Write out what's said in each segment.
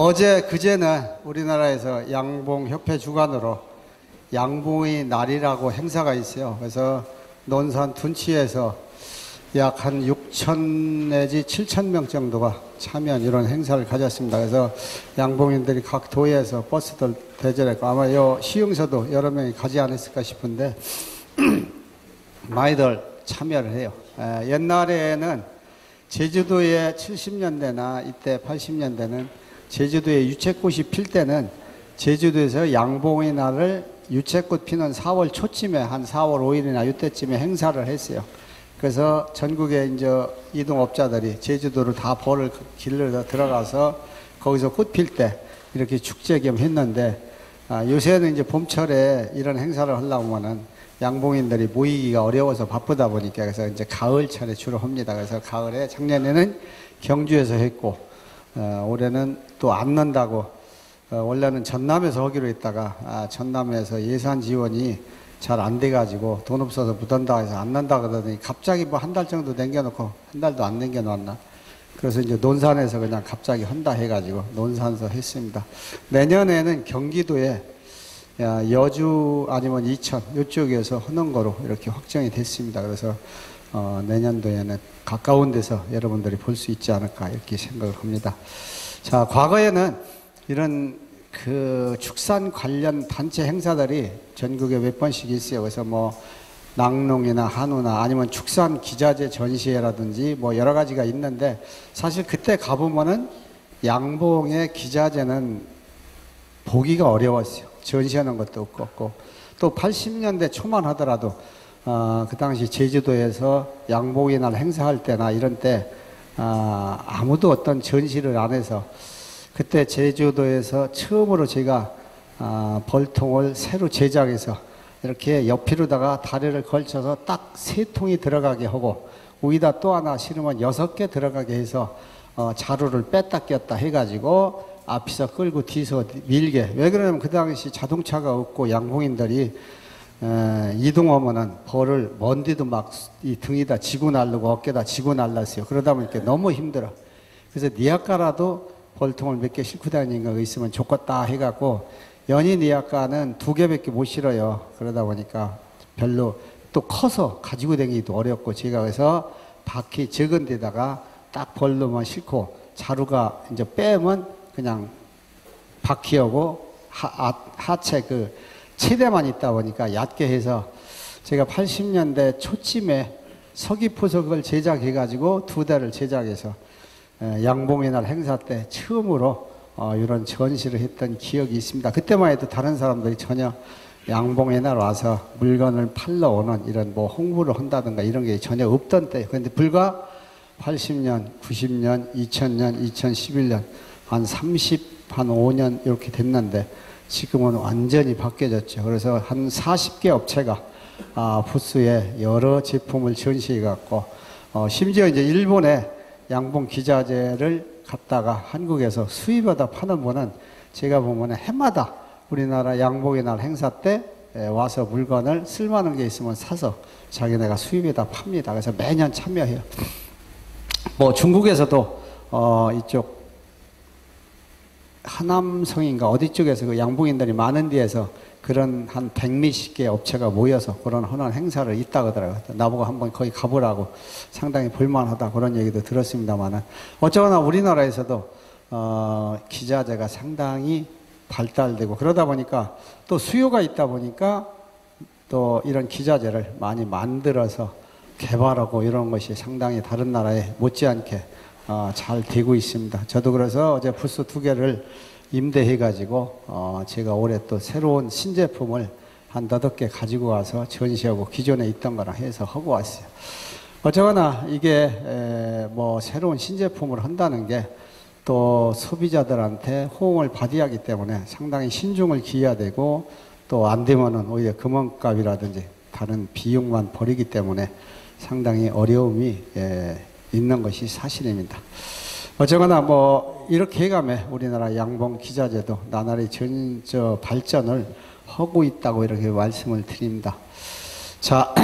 어제 그제는 우리나라에서 양봉협회 주관으로 양봉의 날이라고 행사가 있어요. 그래서 논산 둔치에서 약 한 6천 내지 7천 명 정도가 참여한 이런 행사를 가졌습니다. 그래서 양봉인들이 각 도에서 버스들 대절했고 아마 요 시흥서도 여러 명이 가지 않았을까 싶은데 많이들 참여를 해요. 옛날에는 제주도에 70년대나 이때 80년대는 제주도에 유채꽃이 필 때는 제주도에서 양봉의 날을 유채꽃 피는 4월 초쯤에 한 4월 5일이나 이때쯤에 행사를 했어요. 그래서 전국의 이제 이동업자들이 제주도를 다 보러 길러 들어가서 거기서 꽃 필 때 이렇게 축제 겸 했는데 요새는 이제 봄철에 이런 행사를 하려면은 양봉인들이 모이기가 어려워서 바쁘다 보니까 그래서 이제 가을철에 주로 합니다. 그래서 가을에 작년에는 경주에서 했고 올해는 또 안 난다고 원래는 전남에서 하기로 했다가 전남에서 예산 지원이 잘 안 돼가지고 돈 없어서 못한다 해서 안 난다 그러더니 갑자기 뭐 한 달 정도 남겨놓고 한 달도 안 남겨놨나. 그래서 이제 논산에서 그냥 갑자기 한다 해가지고 논산에서 했습니다. 내년에는 경기도에 여주 아니면 이천 이쪽에서 하는 거로 이렇게 확정이 됐습니다. 그래서 내년도에는 가까운 데서 여러분들이 볼 수 있지 않을까 이렇게 생각을 합니다. 자, 과거에는 이런 그 축산 관련 단체 행사들이 전국에 몇 번씩 있어요. 그래서 뭐 낙농이나 한우나 아니면 축산 기자재 전시회라든지 뭐 여러 가지가 있는데 사실 그때 가보면은 양봉의 기자재는 보기가 어려웠어요. 전시하는 것도 없고 또 80년대 초만 하더라도 그 당시 제주도에서 양봉의 날 행사할 때나 이런 때 아무도 어떤 전시를 안 해서 그때 제주도에서 처음으로 제가 벌통을 새로 제작해서 이렇게 옆으로다가 다리를 걸쳐서 딱 3통이 들어가게 하고 위에다 또 하나 실으면 6개 들어가게 해서 자루를 뺐다 꼈다 해가지고 앞에서 끌고 뒤에서 밀게. 왜 그러냐면 그 당시 자동차가 없고 양봉인들이 이동하면은 벌을 먼데도 막 이 등에다 지고 날르고 어깨다 지고 날랐어요. 그러다 보니까 너무 힘들어. 그래서 니아까라도 벌통을 몇 개 싣고 다니는 거 있으면 좋겠다 해갖고 연희 니아까는 2개밖에 못 실어요. 그러다 보니까 별로 또 커서 가지고 다니기도 어렵고 제가 그래서 바퀴 적은 데다가 딱 벌로만 싣고 자루가 이제 빼면 그냥 바퀴하고 하체 그 체대만 있다 보니까 얕게 해서 제가 80년대 초쯤에 서귀포석을 제작해가지고 2대를 제작해서 양봉의 날 행사 때 처음으로 이런 전시를 했던 기억이 있습니다. 그때만 해도 다른 사람들이 전혀 양봉의 날 와서 물건을 팔러 오는 이런 뭐 홍보를 한다든가 이런 게 전혀 없던 때예요. 그런데 불과 80년, 90년, 2000년, 2011년 한 5년 이렇게 됐는데 지금은 완전히 바뀌어졌죠. 그래서 한 40개 업체가 부스에 여러 제품을 전시해 갖고 심지어 이제 일본에 양봉 기자재를 갖다가 한국에서 수입하다 파는 분은 제가 보면 해마다 우리나라 양봉의 날 행사 때 와서 물건을 쓸만한 게 있으면 사서 자기네가 수입에다 팝니다. 그래서 매년 참여해요. 뭐 중국에서도 이쪽 하남성인가 어디 쪽에서 그 양봉인들이 많은 데에서 그런 한 100몇십 개 업체가 모여서 그런 흔한 행사를 있다고 하더라고요. 나보고 한번 거기 가보라고 상당히 볼만하다 그런 얘기도 들었습니다만은 어쩌거나 우리나라에서도 기자재가 상당히 발달되고 그러다 보니까 또 수요가 있다 보니까 또 이런 기자재를 많이 만들어서 개발하고 이런 것이 상당히 다른 나라에 못지않게 잘 되고 있습니다. 저도 그래서 어제 부스 2개를 임대해가지고 제가 올해 또 새로운 신제품을 한 8개 가지고 와서 전시하고 기존에 있던 거랑 해서 하고 왔어요. 어쩌거나 이게 뭐 새로운 신제품을 한다는 게 또 소비자들한테 호응을 받아야 하기 때문에 상당히 신중을 기해야 되고 또 안 되면은 오히려 금원값이라든지 다른 비용만 버리기 때문에 상당히 어려움이 있는 것이 사실입니다. 어쩌거나 뭐 이렇게 해가며 우리나라 양봉 기자재도 나날이 발전을 하고 있다고 이렇게 말씀을 드립니다. 자,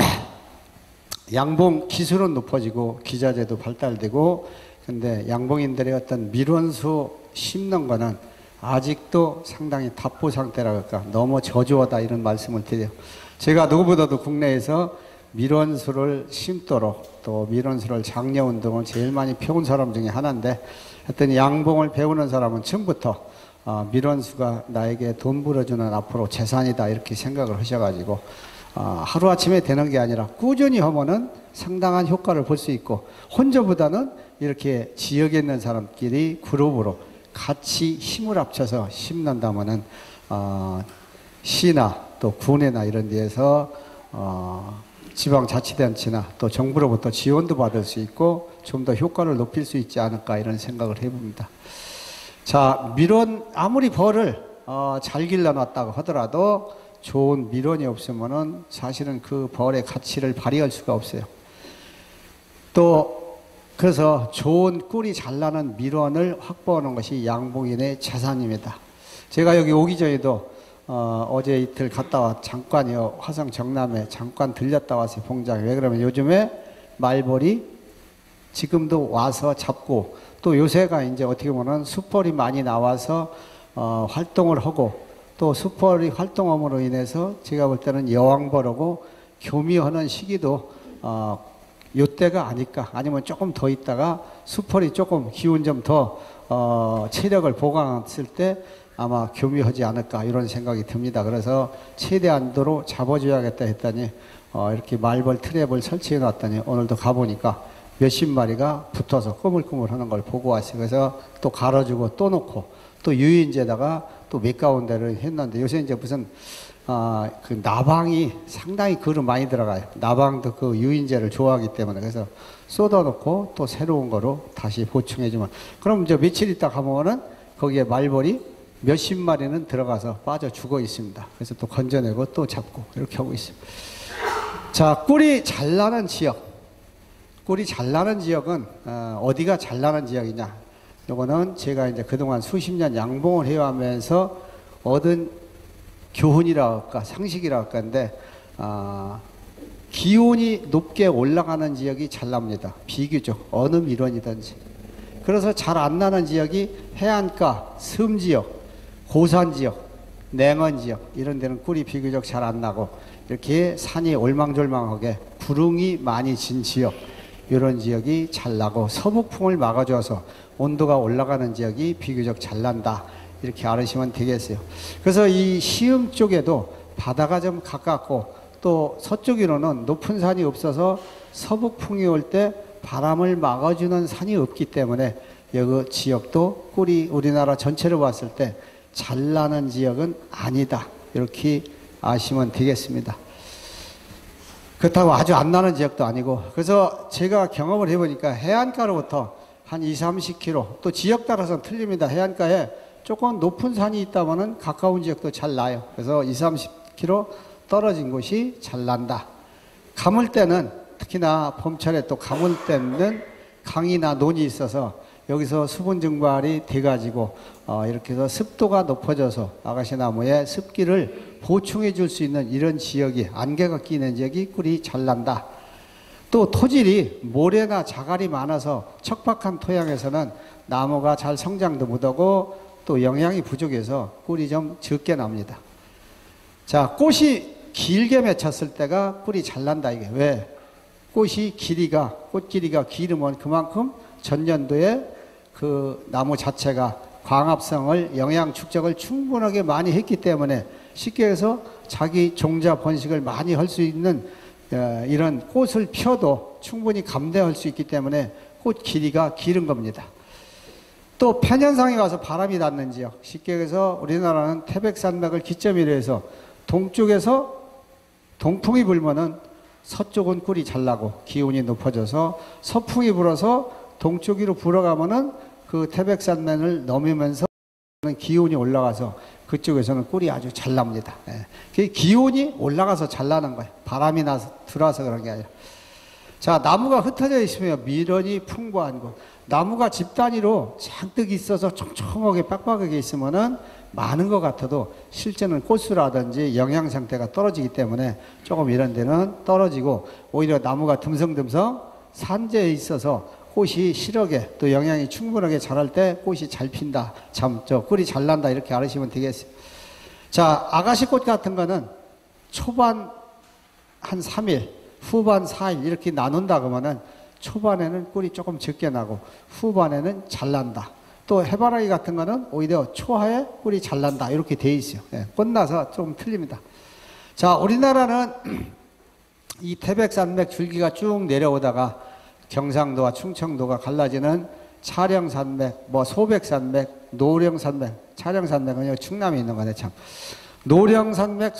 양봉 기술은 높아지고 기자재도 발달되고 근데 양봉인들의 어떤 밀원수 심는 거는 아직도 상당히 답보 상태라 할까, 너무 저조하다 이런 말씀을 드려요. 제가 누구보다도 국내에서 밀원수를 심도록 또 밀원수를 장려운동을 제일 많이 펴온 사람 중에 하나인데, 하여튼 양봉을 배우는 사람은 처음부터 밀원수가 나에게 돈 벌어주는 앞으로 재산이다 이렇게 생각을 하셔가지고 하루아침에 되는 게 아니라 꾸준히 하면은 상당한 효과를 볼 수 있고, 혼자보다는 이렇게 지역에 있는 사람끼리 그룹으로 같이 힘을 합쳐서 심는다면은 시나 또 군에나 이런 데에서 지방자치단체나 또 정부로부터 지원도 받을 수 있고 좀 더 효과를 높일 수 있지 않을까 이런 생각을 해봅니다. 자, 밀원 아무리 벌을 잘 길러놨다고 하더라도 좋은 밀원이 없으면은 사실은 그 벌의 가치를 발휘할 수가 없어요. 또 그래서 좋은 꿀이 잘 나는 밀원을 확보하는 것이 양봉인의 재산입니다. 제가 여기 오기 전에도 어제 이틀 갔다 잠깐요, 화성 정남에 잠깐 들렸다 왔어요, 봉장에. 왜 그러면 요즘에 말벌이 지금도 와서 잡고, 또 요새가 이제 어떻게 보면 숯벌이 많이 나와서 활동을 하고, 또 숯벌이 활동함으로 인해서 제가 볼 때는 여왕벌하고 교미하는 시기도 요때가 아닐까, 아니면 조금 더 있다가 숯벌이 조금 기운 좀 더 체력을 보강했을 때 아마 교미하지 않을까 이런 생각이 듭니다. 그래서 최대한도로 잡아줘야겠다 했더니 이렇게 말벌 트랩을 설치해 놨더니 오늘도 가보니까 몇십 마리가 붙어서 꾸물꾸물 하는 걸 보고 왔어요. 그래서 또 갈아주고 또 놓고 또 유인제에다가 또 몇 가운데를 했는데, 요새 이제 무슨 그 나방이 상당히 그릇 많이 들어가요. 나방도 그 유인제를 좋아하기 때문에. 그래서 쏟아놓고 또 새로운 거로 다시 보충해주면, 그럼 이제 며칠 있다 가면은 거기에 말벌이 몇십 마리는 들어가서 빠져 죽어 있습니다. 그래서 또 건져내고 또 잡고 이렇게 하고 있습니다. 자, 꿀이 잘 나는 지역. 꿀이 잘 나는 지역은 어디가 잘 나는 지역이냐? 요거는 제가 이제 그동안 수십 년 양봉을 해오면서 얻은 교훈이라 할까, 상식이라 할까인데, 기온이 높게 올라가는 지역이 잘 납니다. 비교적 어느 밀원이든지. 그래서 잘 안 나는 지역이 해안가, 섬지역, 고산지역, 냉원지역 이런 데는 꿀이 비교적 잘 안 나고, 이렇게 산이 올망졸망하게 구릉이 많이 진 지역, 이런 지역이 잘 나고, 서북풍을 막아줘서 온도가 올라가는 지역이 비교적 잘 난다 이렇게 알으시면 되겠어요. 그래서 이 시흥 쪽에도 바다가 좀 가깝고 또 서쪽으로는 높은 산이 없어서 서북풍이 올 때 바람을 막아주는 산이 없기 때문에 여기 지역도 꿀이 우리나라 전체로 봤을 때 잘 나는 지역은 아니다 이렇게 아시면 되겠습니다. 그렇다고 아주 안 나는 지역도 아니고, 그래서 제가 경험을 해보니까 해안가로부터 한 20, 30km, 또 지역 따라서는 틀립니다. 해안가에 조금 높은 산이 있다면은 가까운 지역도 잘 나요. 그래서 20, 30km 떨어진 곳이 잘 난다. 가물 때는, 특히나 봄철에 또 가물 때는 강이나 논이 있어서 여기서 수분 증발이 돼가지고 이렇게 해서 습도가 높아져서 아가씨나무의 습기를 보충해 줄 수 있는 이런 지역이, 안개가 끼는 지역이 꿀이 잘 난다. 또 토질이 모래나 자갈이 많아서 척박한 토양에서는 나무가 잘 성장도 못하고 또 영양이 부족해서 꿀이 좀 적게 납니다. 자, 꽃이 길게 맺혔을 때가 꿀이 잘 난다. 이게 왜? 꽃이 꽃 길이가 길으면 그만큼 전년도에 그 나무 자체가 광합성을, 영양 축적을 충분하게 많이 했기 때문에 쉽게 해서 자기 종자 번식을 많이 할 수 있는 이런 꽃을 펴도 충분히 감대할 수 있기 때문에 꽃 길이가 길은 겁니다. 또 편현상에 가서 바람이 닿는 지역, 쉽게 해서 우리나라는 태백산맥을 기점으로 해서 동쪽에서 동풍이 불면은 서쪽은 꿀이 잘 나고 기온이 높아져서, 서풍이 불어서 동쪽으로 불어가면은 그 태백산맥을 넘으면서 기온이 올라가서 그쪽에서는 꿀이 아주 잘 납니다. 그 기온이 올라가서 잘 나는 거예요. 바람이 들어와서 그런 게 아니라. 자, 나무가 흩어져 있으면 밀원이 풍부한 곳, 나무가 집 단위로 잔뜩 있어서 촘촘하게 빡빡하게 있으면은 많은 것 같아도 실제는 꽃수라든지 영양 상태가 떨어지기 때문에 조금 이런 데는 떨어지고, 오히려 나무가 듬성듬성 산재에 있어서 꽃이 실하게 또 영양이 충분하게 자랄 때 꽃이 잘 핀다. 참, 꿀이 잘 난다. 이렇게 알으시면 되겠어요. 자, 아가씨꽃 같은 거는 초반 한 3일, 후반 4일 이렇게 나눈다 그러면은 초반에는 꿀이 조금 적게 나고 후반에는 잘 난다. 또 해바라기 같은 거는 오히려 초하에 꿀이 잘 난다. 이렇게 돼 있어요. 예, 꽃나서 좀 틀립니다. 자, 우리나라는 이 태백산맥 줄기가 쭉 내려오다가 경상도와 충청도가 갈라지는 차령산맥, 소백산맥, 노령산맥, 차령산맥은 충남에 있는 거네, 참. 노령산맥,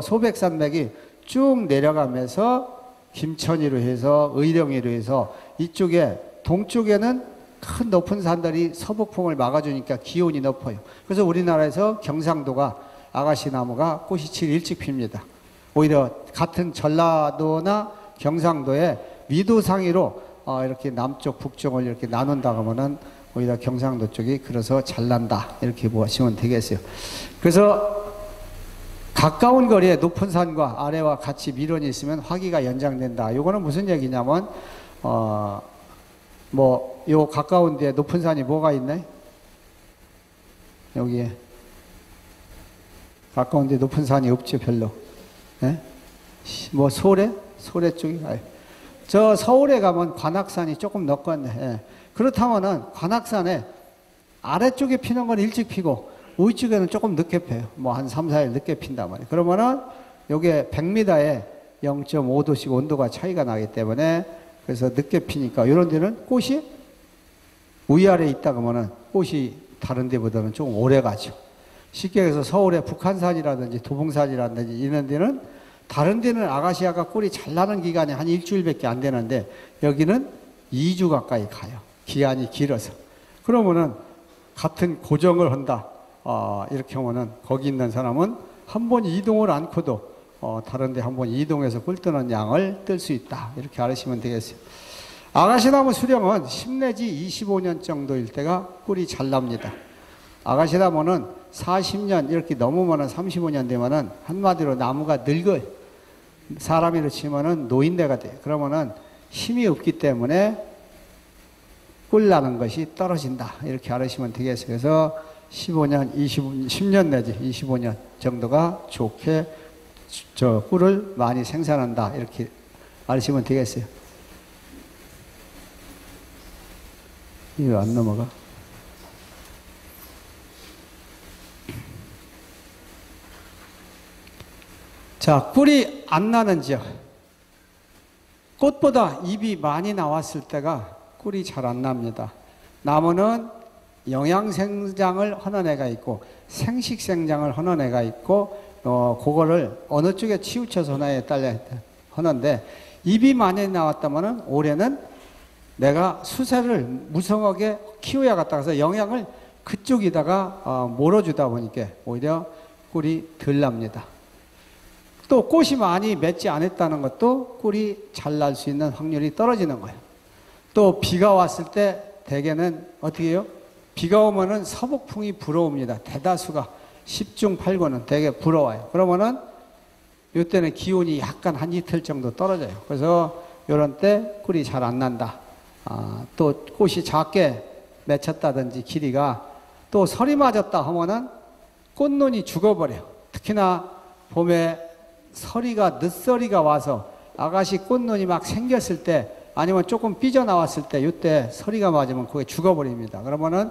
소백산맥이 쭉 내려가면서 김천이로 해서 의령이로 해서 이쪽에 동쪽에는 큰 높은 산들이 서북풍을 막아주니까 기온이 높아요. 그래서 우리나라에서 경상도가 아가씨나무가 꽃이 제일 일찍 핍니다. 오히려 같은 전라도나 경상도에 위도상위로 이렇게 남쪽, 북쪽을 이렇게 나눈다 그러면은 오히려 경상도 쪽이 그래서 잘난다. 이렇게 보시면 되겠어요. 그래서 가까운 거리에 높은 산과 아래와 같이 밀원이 있으면 화기가 연장된다. 이거는 무슨 얘기냐면, 요 가까운 데에 높은 산이 뭐가 있네? 여기에. 가까운 데 높은 산이 없죠, 별로. 예? 소래? 소래 쪽이 가요. 저 서울에 가면 관악산이 조금 높겠네. 예. 그렇다면은 관악산에 아래쪽에 피는 건 일찍 피고 위쪽에는 조금 늦게 펴요. 한 3, 4일 늦게 핀단 말이에요. 그러면은 요게 100m에 0.5도씩 온도가 차이가 나기 때문에 그래서 늦게 피니까 이런 데는 꽃이 위아래에 있다 그러면은 꽃이 다른 데보다는 좀 오래 가죠. 쉽게 해서 서울의 북한산이라든지 도봉산이라든지 이런 데는 다른 데는 아가시아가 꿀이 잘 나는 기간이 한 일주일밖에 안 되는데 여기는 2주 가까이 가요. 기간이 길어서. 그러면은 같은 고정을 한다. 이렇게 하면은 거기 있는 사람은 한 번 이동을 않고도 다른 데 한 번 이동해서 꿀 뜨는 양을 뜰 수 있다. 이렇게 알으시면 되겠어요. 아가시나무 수령은 10 내지 25년 정도일 때가 꿀이 잘 납니다. 아가시나무는 40년 이렇게 넘으면은 35년 되면은 한마디로 나무가 늙어요. 사람으로 치면은 노인네가 돼요. 그러면은 힘이 없기 때문에 꿀 나는 것이 떨어진다. 이렇게 알으시면 되겠어요. 그래서 15년, 10년 내지 25년 정도가 좋게 꿀을 많이 생산한다. 이렇게 알으시면 되겠어요. 이거 안 넘어가? 자, 꿀이 안 나는 지역. 꽃보다 잎이 많이 나왔을 때가 꿀이 잘 안 납니다. 나무는 영양생장을 하는 애가 있고 생식생장을 하는 애가 있고 그거를 어느 쪽에 치우쳐서 하나에 딸려 하는데 잎이 많이 나왔다면 올해는 내가 수세를 무성하게 키워야겠다 해서 영양을 그쪽에다가 몰아주다 보니까 오히려 꿀이 덜 납니다. 또 꽃이 많이 맺지 않았다는 것도 꿀이 잘 날 수 있는 확률이 떨어지는 거예요. 또 비가 왔을 때 대개는 어떻게 해요? 비가 오면은 서북풍이 불어옵니다. 대다수가 10중 8구는 대개 불어와요. 그러면은 이때는 기온이 약간 한 이틀 정도 떨어져요. 그래서 이런 때 꿀이 잘 안 난다. 또 꽃이 작게 맺혔다든지 길이가 또 설이 맞았다 하면은 꽃눈이 죽어버려요. 특히나 봄에 늦서리가 와서 아가씨 꽃눈이 막 생겼을 때 아니면 조금 삐져나왔을 때 이때 서리가 맞으면 그게 죽어버립니다. 그러면은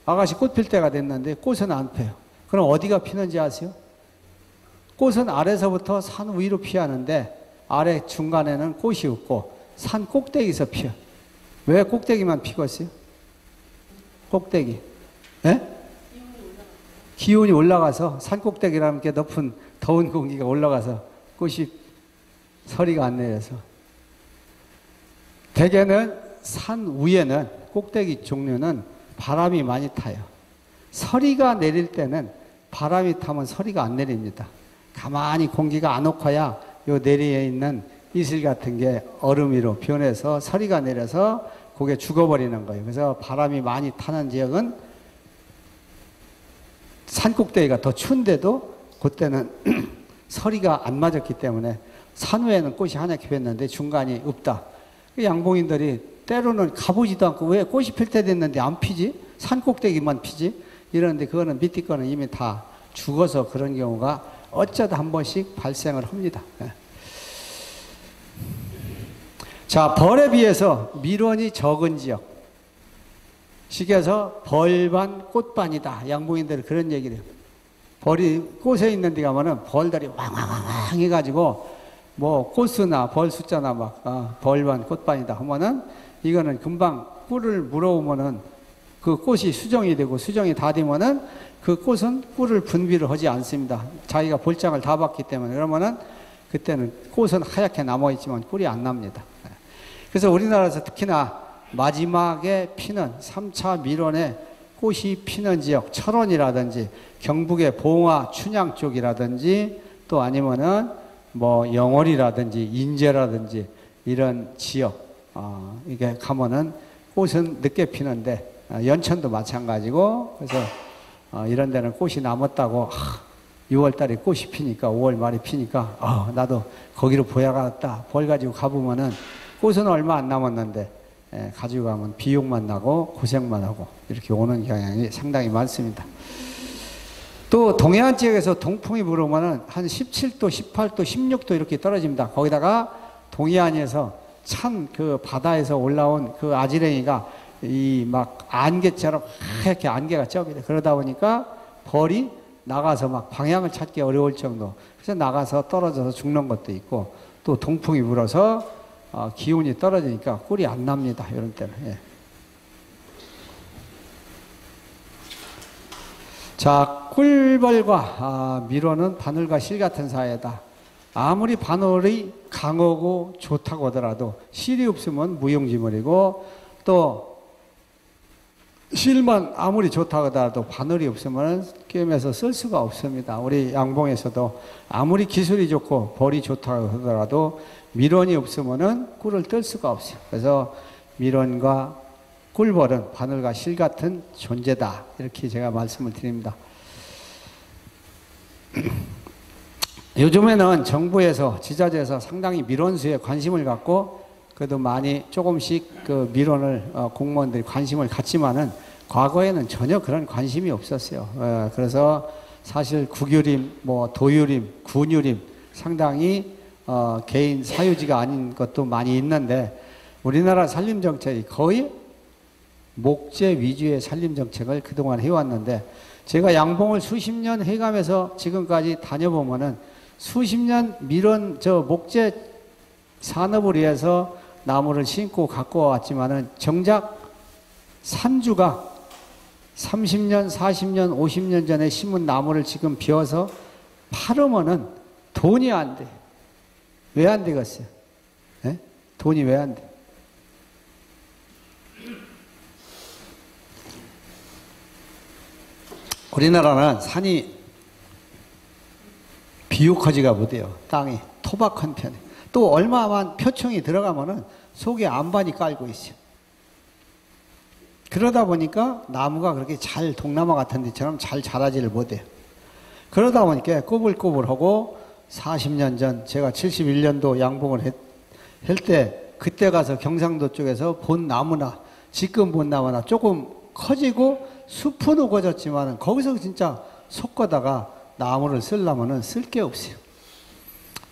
아가씨 꽃 필 때가 됐는데 꽃은 안 펴요. 그럼 어디가 피는지 아세요? 꽃은 아래서부터 산 위로 피하는데 아래 중간에는 꽃이 없고 산 꼭대기에서 피어요. 왜 꼭대기만 피겠어요? 꼭대기. 예? 기온이 올라가서 산 꼭대기라는 게 높은 더운 공기가 올라가서 꽃이 서리가 안 내려서 대개는 산 위에는 꼭대기 종류는 바람이 많이 타요. 서리가 내릴 때는 바람이 타면 서리가 안 내립니다. 가만히 공기가 안 녹아야 요 내리에 있는 이슬 같은 게 얼음 위로 변해서 서리가 내려서 그게 죽어버리는 거예요. 그래서 바람이 많이 타는 지역은 산 꼭대기가 더 추운데도 그때는 서리가 안 맞았기 때문에 산 위에는 꽃이 하얗게 폈는데 중간이 없다. 그 양봉인들이 때로는 가보지도 않고 왜 꽃이 필 때 됐는데 안 피지? 산 꼭대기만 피지? 이러는데 그거는 밑에 거는 이미 다 죽어서 그런 경우가 어쩌다 한 번씩 발생을 합니다. 예. 자, 벌에 비해서 밀원이 적은 지역. 식에서 벌반 꽃반이다. 양봉인들은 그런 얘기를 해요. 벌이 꽃에 있는 데 가면은 벌들이 왕왕왕 해가지고 뭐 꽃수나 벌 숫자나 막 벌반 꽃반이다 하면은 이거는 금방 꿀을 물어오면은 그 꽃이 수정이 되고 수정이 다 되면은 그 꽃은 꿀을 분비를 하지 않습니다. 자기가 볼장을 다 받기 때문에. 그러면은 그때는 꽃은 하얗게 남아있지만 꿀이 안 납니다. 그래서 우리나라에서 특히나 마지막에 피는 3차 밀원에 꽃이 피는 지역, 철원이라든지 경북의 봉화, 춘향 쪽이라든지 또 아니면은 뭐 영월이라든지 인제라든지 이런 지역, 이게 가면은 꽃은 늦게 피는데 연천도 마찬가지고 그래서 이런 데는 꽃이 남았다고 6월 달에 꽃이 피니까 5월 말에 피니까 나도 거기로 보야겠다. 벌 가지고 가보면은 꽃은 얼마 안 남았는데 가지고 가면 비용만 나고 고생만 하고 이렇게 오는 경향이 상당히 많습니다. 또 동해안 지역에서 동풍이 불어오면은 한 17도, 18도, 16도 이렇게 떨어집니다. 거기다가 동해안에서 찬 그 바다에서 올라온 그 아지랭이가 이 막 안개처럼 하얗게 안개가 쪄게 돼. 그러다 보니까 벌이 나가서 막 방향을 찾기 어려울 정도. 그래서 나가서 떨어져서 죽는 것도 있고 또 동풍이 불어서 기온이 떨어지니까 꿀이 안 납니다. 이런 때는. 예. 자, 꿀벌과 밀원은 바늘과 실 같은 사이다. 아무리 바늘이 강하고 좋다고 하더라도 실이 없으면 무용지물이고 또 실만 아무리 좋다고 하더라도 바늘이 없으면 꿰매서 쓸 수가 없습니다. 우리 양봉에서도 아무리 기술이 좋고 벌이 좋다고 하더라도 밀원이 없으면은 꿀을 뜰 수가 없어요. 그래서 밀원과 꿀벌은 바늘과 실 같은 존재다. 이렇게 제가 말씀을 드립니다. 요즘에는 정부에서 지자체에서 상당히 밀원수에 관심을 갖고 그래도 많이 조금씩 그 밀원을 공무원들이 관심을 갖지만은 과거에는 전혀 그런 관심이 없었어요. 그래서 사실 국유림, 뭐 도유림, 군유림 상당히 개인 사유지가 아닌 것도 많이 있는데 우리나라 산림정책이 거의 목재 위주의 산림정책을 그동안 해왔는데 제가 양봉을 수십 년 해가면서 지금까지 다녀보면은 수십 년 밀원 목재 산업을 위해서 나무를 심고 갖고 왔지만은 정작 산주가 30년, 40년, 50년 전에 심은 나무를 지금 비워서 팔으면은 돈이 안 돼. 왜 안 되겠어요? 네? 돈이 왜 안 돼? 우리나라는 산이 비옥하지가 못해요. 땅이 토박한 편에. 또 얼마만 표층이 들어가면은 속에 안반이 깔고 있어요. 그러다 보니까 나무가 그렇게 잘 동남아 같은 데처럼 잘 자라지를 못해요. 그러다 보니까 꼬불꼬불하고 40년 전 제가 71년도 양봉을 할 때 그때 가서 경상도 쪽에서 본 나무나 지금 본 나무나 조금 커지고 숲은 우거졌지만 거기서 진짜 솟거다가 나무를 쓰려면은 쓸 게 없어요.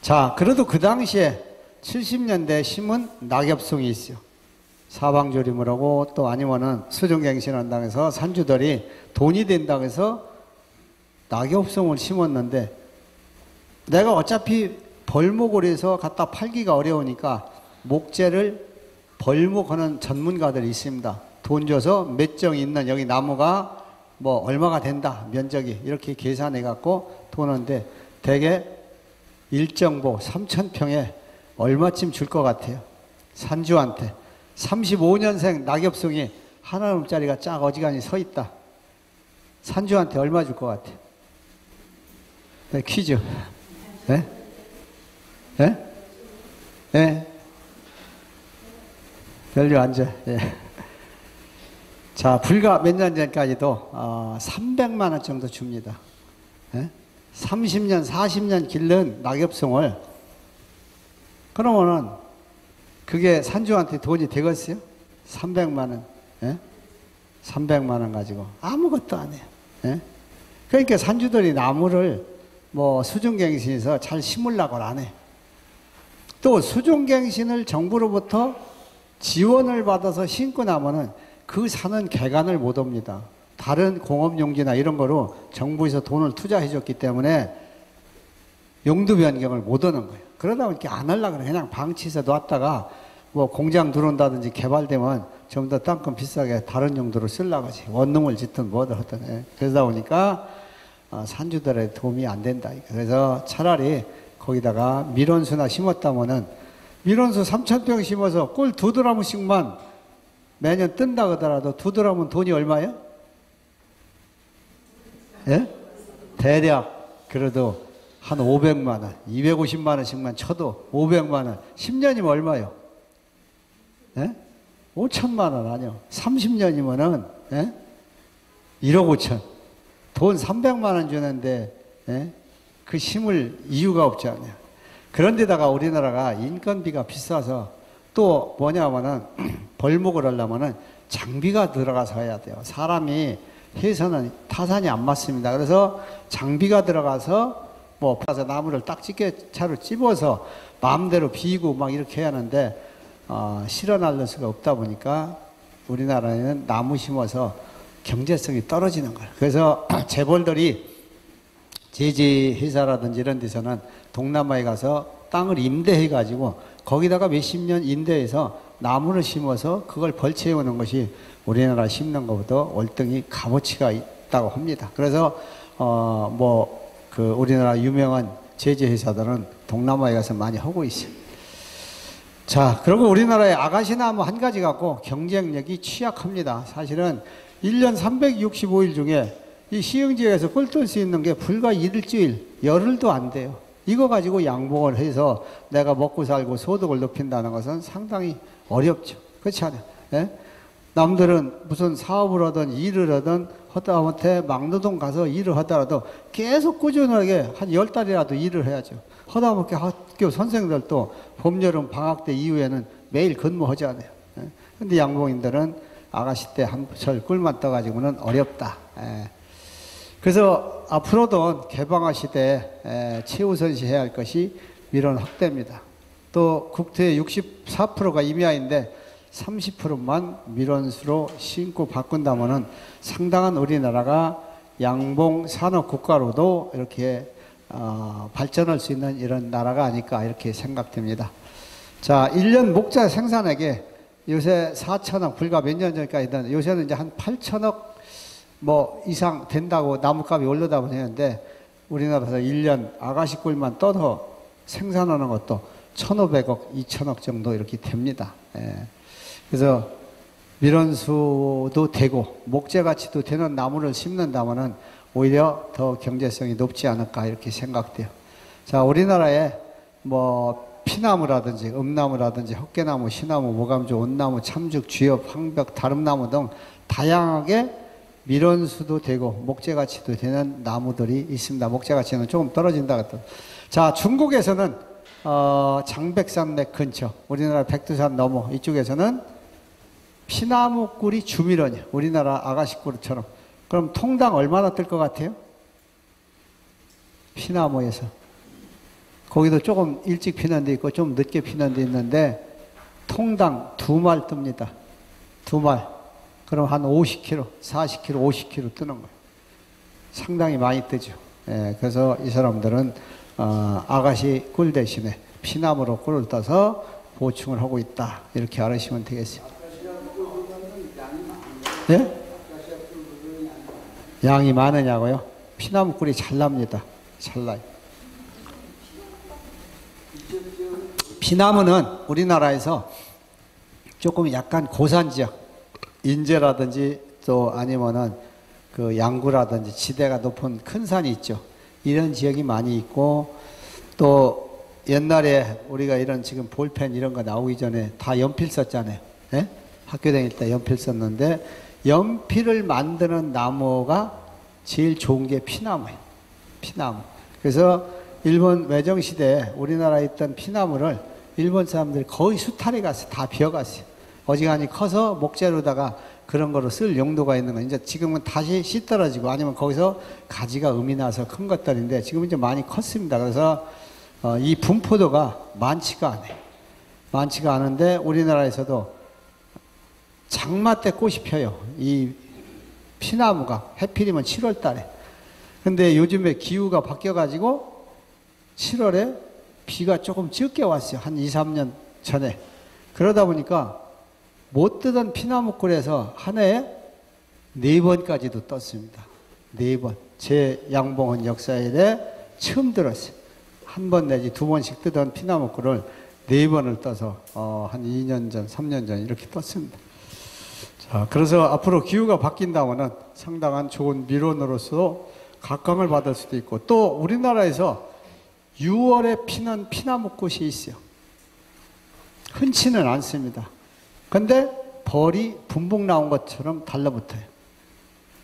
자, 그래도 그 당시에 70년대 심은 낙엽송이 있어요. 사방조림을 하고 또 아니면은 수중갱신한다고 해서 산주들이 돈이 된다고 해서 낙엽송을 심었는데 내가 어차피 벌목을 해서 갖다 팔기가 어려우니까 목재를 벌목하는 전문가들이 있습니다. 돈 줘서 몇 정 있는 여기 나무가 뭐 얼마가 된다 면적이 이렇게 계산해 갖고 도는데 대개 일정보 3,000평에 얼마쯤 줄 것 같아요? 산주한테 35년생 낙엽송이 하나룸짜리가 쫙 어지간히 서 있다. 산주한테 얼마 줄 것 같아요? 네, 퀴즈. 네? 네? 네? 별로 앉아. 예. 자, 불과 몇 년 전까지도 300만 원 정도 줍니다. 예? 30년, 40년 길른 낙엽송을 그러면은 그게 산주한테 돈이 되겠어요? 300만 원. 예? 300만 원 가지고 아무것도 안 해요. 예? 그러니까 산주들이 나무를 뭐 수중갱신에서 잘 심으려고 안 해. 또 수중갱신을 정부로부터 지원을 받아서 심고 나면은 그 산은 개간을 못 옵니다. 다른 공업용지나 이런 거로 정부에서 돈을 투자해 줬기 때문에 용도 변경을 못 하는 거예요. 그러다 보니까 안 하려고 그냥 방치해서 놨다가 뭐 공장 들어온다든지 개발되면 좀 더 땅값 비싸게 다른 용도로 쓰려고 하지. 원룸을 짓든 뭐든 하든. 예. 그러다 보니까 산주들의 도움이 안 된다. 그래서 차라리 거기다가 밀원수나 심었다면은 밀원수 3,000평 심어서 꿀 2드라무씩만 매년 뜬다 하더라도 2드라무는 돈이 얼마예요? 예? 대략 그래도 한 500만 원, 250만 원씩만 쳐도 500만 원, 10년이면 얼마요? 예? 5천만 원 아니요. 30년이면은 예? 1억 5천. 돈 300만 원 주는데 예? 그 심을 이유가 없지 않냐. 그런데다가 우리나라가 인건비가 비싸서 또 뭐냐면은 벌목을 하려면은 장비가 들어가서 해야 돼요. 사람이 해서는 타산이 안 맞습니다. 그래서 장비가 들어가서 뭐 파서 나무를 딱지게 차로 찝어서 마음대로 비고 막 이렇게 해야 하는데 실어 날릴 수가 없다 보니까 우리나라에는 나무 심어서 경제성이 떨어지는 거예요. 그래서 재벌들이 제지회사라든지 이런 데서는 동남아에 가서 땅을 임대해 가지고 거기다가 몇십 년 임대해서 나무를 심어서 그걸 벌채해 오는 것이 우리나라 심는 것보다 월등히 값어치가 있다고 합니다. 그래서 그 우리나라 유명한 제지회사들은 동남아에 가서 많이 하고 있어요. 자, 그리고 우리나라의 아가시나무 한 가지 갖고 경쟁력이 취약합니다. 사실은 1년 365일 중에 이 시흥지역에서 꿀 뜰 수 있는 게 불과 일주일, 열흘도 안 돼요. 이거 가지고 양봉을 해서 내가 먹고 살고 소득을 높인다는 것은 상당히 어렵죠. 그렇지 않아요? 예? 남들은 무슨 사업을 하든 일을 하든 하다못해 막노동 가서 일을 하더라도 계속 꾸준하게 한 10달이라도 일을 해야죠. 하다못해 학교 선생들도 봄, 여름 방학 때 이후에는 매일 근무하잖아요. 근데 양봉인들은 아가씨 때 한철 꿀만 떠가지고는 어렵다. 예. 그래서 앞으로도 개방화 시대에 최우선시 해야 할 것이 밀원 확대입니다. 또 국토의 64%가 임야인데 30%만 밀원수로 심고 바꾼다면은 상당한 우리나라가 양봉 산업 국가로도 이렇게 발전할 수 있는 이런 나라가 아닐까 이렇게 생각됩니다. 자, 1년 목자 생산액에 요새 4천억, 불과 몇 년 전까지는 요새는 이제 한 8천억 뭐 이상 된다고 나무값이 올라다 보는데 우리나라에서 1년 아가씨 꿀만 떠서 생산하는 것도 1,500억, 2천억 정도 이렇게 됩니다. 예. 그래서 밀원수도 되고 목재 가치도 되는 나무를 심는다면은 오히려 더 경제성이 높지 않을까 이렇게 생각돼요. 자, 우리나라에 뭐 피나무라든지 음나무라든지 헛개나무, 시나무, 모감주, 온나무, 참죽, 쥐엽, 황벽, 다름나무 등 다양하게 밀원수도 되고 목재 가치도 되는 나무들이 있습니다. 목재 가치는 조금 떨어진다 그랬다. 자, 중국에서는 장백산맥 근처, 우리나라 백두산 넘어 이쪽에서는 피나무 꿀이 주밀원이에요. 우리나라 아가씨 꿀처럼. 그럼 통당 얼마나 뜰 것 같아요? 피나무에서. 거기도 조금 일찍 피는 데 있고 좀 늦게 피는 데 있는데 통당 2말 뜹니다. 2말. 그럼 한 50kg, 40kg, 50kg 뜨는 거예요. 상당히 많이 뜨죠. 예, 그래서 이 사람들은 아가씨 꿀 대신에 피나무로 꿀을 떠서 보충을 하고 있다. 이렇게 알으시면 되겠습니다. 예? 양이 많으냐고요? 피나무 꿀이 잘 납니다. 잘 나요. 피나무는 우리나라에서 조금 약간 고산 지역, 인제라든지 또 아니면은 그 양구라든지 지대가 높은 큰 산이 있죠. 이런 지역이 많이 있고 또 옛날에 우리가 이런 지금 볼펜 이런 거 나오기 전에 다 연필 썼잖아요. 예? 학교 다닐 때 연필 썼는데 연필을 만드는 나무가 제일 좋은 게 피나무예요. 피나무. 그래서 일본 외정시대에 우리나라에 있던 피나무를 일본 사람들이 거의 수탈해 갔어요. 다 비어갔어요. 어지간히 커서 목재로다가 그런 거로 쓸 용도가 있는 거. 이제 지금은 다시 씨 떨어지고 아니면 거기서 가지가 음이 나서 큰 것들인데 지금은 이제 많이 컸습니다. 그래서 이 분포도가 많지가 않아요. 많지가 않은데 우리나라에서도 장마 때 꽃이 펴요. 이 피나무가 해필이면 7월 달에. 근데 요즘에 기후가 바뀌어가지고 7월에 비가 조금 적게 왔어요. 한 2, 3년 전에. 그러다 보니까 못 뜨던 피나무굴에서 한 해에 4번까지도 떴습니다. 4번. 제 양봉은 역사에 처음 들었어요. 한 번 내지 2번씩 뜨던 피나무굴을 4번을 떠서 한 2년 전, 3년 전 이렇게 떴습니다. 자, 그래서 앞으로 기후가 바뀐다면은 상당한 좋은 미론으로서 각광을 받을 수도 있고 또 우리나라에서 6월에 피는 피나무꽃이 있어요. 흔치는 않습니다. 근데 벌이 분봉 나온 것처럼 달라붙어요.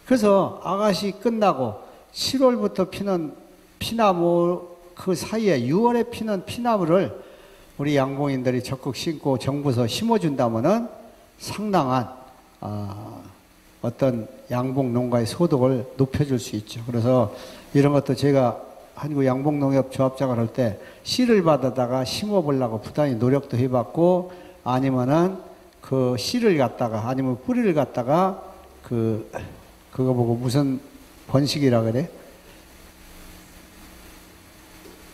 그래서 아가씨 끝나고 7월부터 피는 피나무 그 사이에 6월에 피는 피나무를 우리 양봉인들이 적극 심고 정부에서 심어준다면은 상당한 어떤 양봉 농가의 소득을 높여줄 수 있죠. 그래서 이런 것도 제가 한국 양봉농협 조합장을 할 때 씨를 받아다가 심어보려고 부단히 노력도 해봤고 아니면은 그 씨를 갖다가 아니면 뿌리를 갖다가 그거 보고 무슨 번식이라 그래?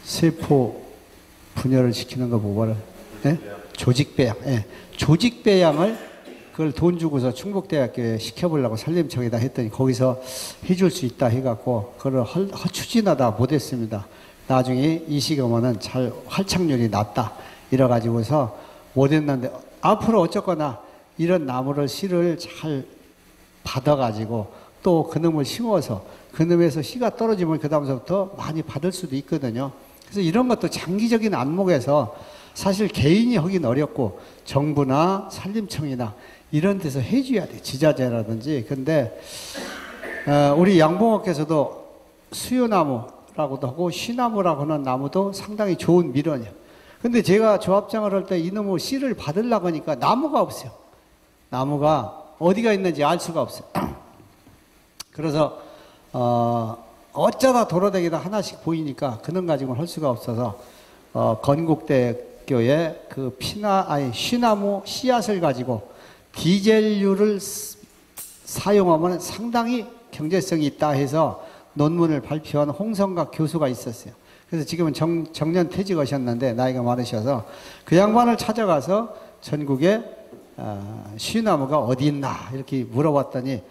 세포 분열을 시키는 거 뭐라? 예? 조직배양. 예. 조직배양을 그걸 돈 주고서 충북대학교에 시켜보려고 산림청에다 했더니 거기서 해줄 수 있다 해갖고 그걸 추진하다 못했습니다. 나중에 이 시기면은 잘 활착률이 낮다 이래가지고서 못했는데 앞으로 어쨌거나 이런 나무를 씨를 잘 받아가지고 또 그놈을 심어서 그놈에서 씨가 떨어지면 그 다음서부터 많이 받을 수도 있거든요. 그래서 이런 것도 장기적인 안목에서 사실 개인이 하긴 어렵고 정부나 산림청이나 이런 데서 해줘야 돼. 지자체라든지. 근데 우리 양봉업계에서도 수요나무라고도 하고 시나무라고 하는 나무도 상당히 좋은 밀원이에요. 근데 제가 조합장을 할 때 이놈의 씨를 받으려고 하니까 나무가 없어요. 나무가 어디가 있는지 알 수가 없어요. 그래서 어쩌다 돌아다니다 하나씩 보이니까 그놈 가지고는 할 수가 없어서 건국대학교에 그 시나무 씨앗을 가지고 디젤류를 사용하면 상당히 경제성이 있다 해서 논문을 발표한 홍성각 교수가 있었어요. 그래서 지금은 정년 퇴직하셨는데 나이가 많으셔서 그 양반을 찾아가서 전국에 쉬나무가 어디 있나 이렇게 물어봤더니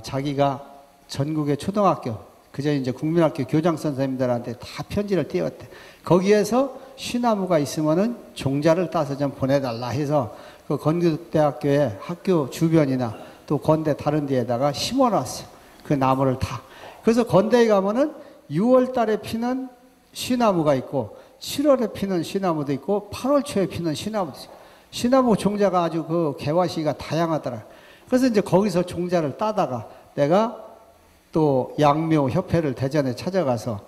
자기가 전국의 초등학교 그저 이제 국민학교 교장 선생님들한테 다 편지를 띄웠대. 거기에서 쉬나무가 있으면은 종자를 따서 좀 보내달라 해서 그 건국대학교의 학교 주변이나 또 건대 다른 데에다가 심어놨어요. 그 나무를 다. 그래서 건대에 가면은 6월 달에 피는 쉬나무가 있고 7월에 피는 쉬나무도 있고 8월 초에 피는 쉬나무도 있어요. 쉬나무 종자가 아주 그 개화시가 다양하더라. 그래서 이제 거기서 종자를 따다가 내가 또 양묘협회를 대전에 찾아가서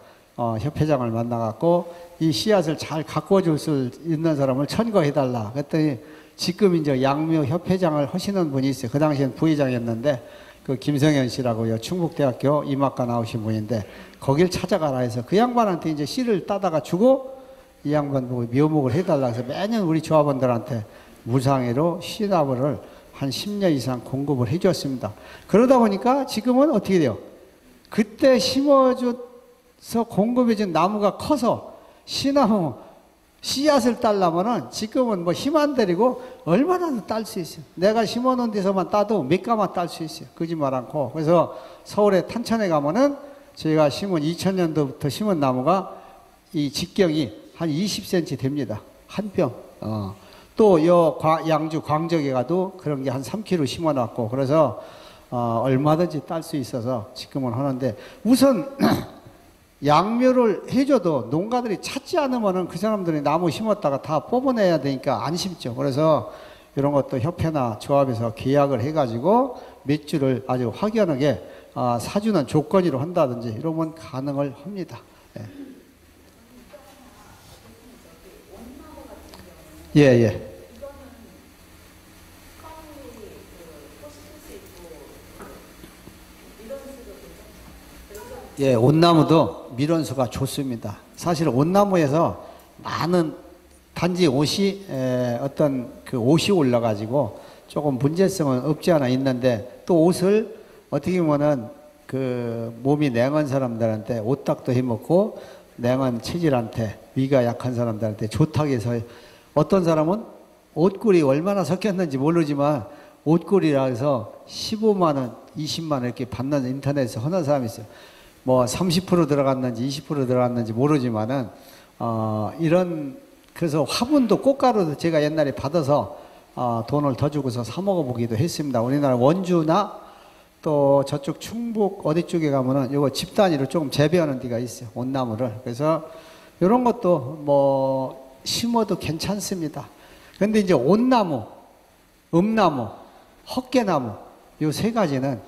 협회장을 만나갖고 이 씨앗을 잘 가꿔줄 수 있는 사람을 천거해달라. 그랬더니 지금 이제 양묘협회장을 하시는 분이 있어요. 그 당시엔 부회장이었는데 그 김성현 씨라고요. 충북대학교 이학과 나오신 분인데 거길 찾아가라 해서 그 양반한테 이제 씨를 따다가 주고 이 양반 보고 묘목을 해달라 해서 매년 우리 조합원들한테 무상으로 씨나무를 한 10년 이상 공급을 해줬습니다. 그러다 보니까 지금은 어떻게 돼요? 그때 심어줘서 공급해준 나무가 커서 시나무 씨앗을 따려면은 지금은 뭐 힘 안 들이고 얼마나 딸 수 있어요. 내가 심어놓은 데서만 따도 몇 가마 딸 수 있어요. 거짓말 않고. 그래서 서울의 탄천에 가면은 제가 심은 2000년도부터 심은 나무가 이 직경이 한 20cm 됩니다. 한 병. 또 양주 광적에 가도 그런 게 한 3kg 심어놨고 그래서 얼마든지 딸 수 있어서 지금은 하는데 우선 양묘를 해줘도 농가들이 찾지 않으면은 그 사람들이 나무 심었다가 다 뽑아내야 되니까 안 심죠. 그래서 이런 것도 협회나 조합에서 계약을 해가지고 몇 주를 아주 확연하게 사주는 조건으로 한다든지 이러면 가능을 합니다. 예. 예, 예. 예, 온나무도 밀원수가 좋습니다. 사실 온나무에서 많은 단지 옷이 어떤 그 옷이 올라가지고 조금 문제성은 없지 않아 있는데 또 옷을 어떻게 보면은 그 몸이 냉한 사람들한테 옷딱도 해먹고 냉한 체질한테 위가 약한 사람들한테 좋다고 해서 어떤 사람은 옷걸이 얼마나 섞였는지 모르지만 옷걸이라 해서 15만 원, 20만 원 이렇게 받는 인터넷에서 하는 사람이 있어요. 뭐 30% 들어갔는지 20% 들어갔는지 모르지만은 이런 그래서 화분도 꽃가루도 제가 옛날에 받아서 돈을 더 주고서 사 먹어보기도 했습니다. 우리나라 원주나 또 저쪽 충북 어디 쪽에 가면은 요거 집 단위로 조금 재배하는 데가 있어요. 온나무를. 그래서 이런 것도 뭐 심어도 괜찮습니다. 근데 이제 온나무, 음나무, 헛개나무 요 세 가지는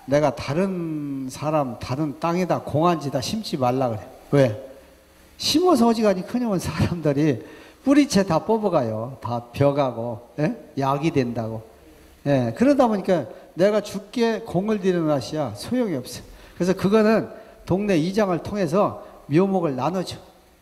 내가 다른 사람, 다른 땅에다 공한지다 심지 말라 그래. 왜? 심어서 어지간히 크냐면 사람들이 뿌리채 다 뽑아가요. 다 벼가고, 예? 약이 된다고. 예, 그러다 보니까 내가 죽게 공을 들이는 것이야 소용이 없어. 그래서 그거는 동네 이장을 통해서 묘목을 나눠줘.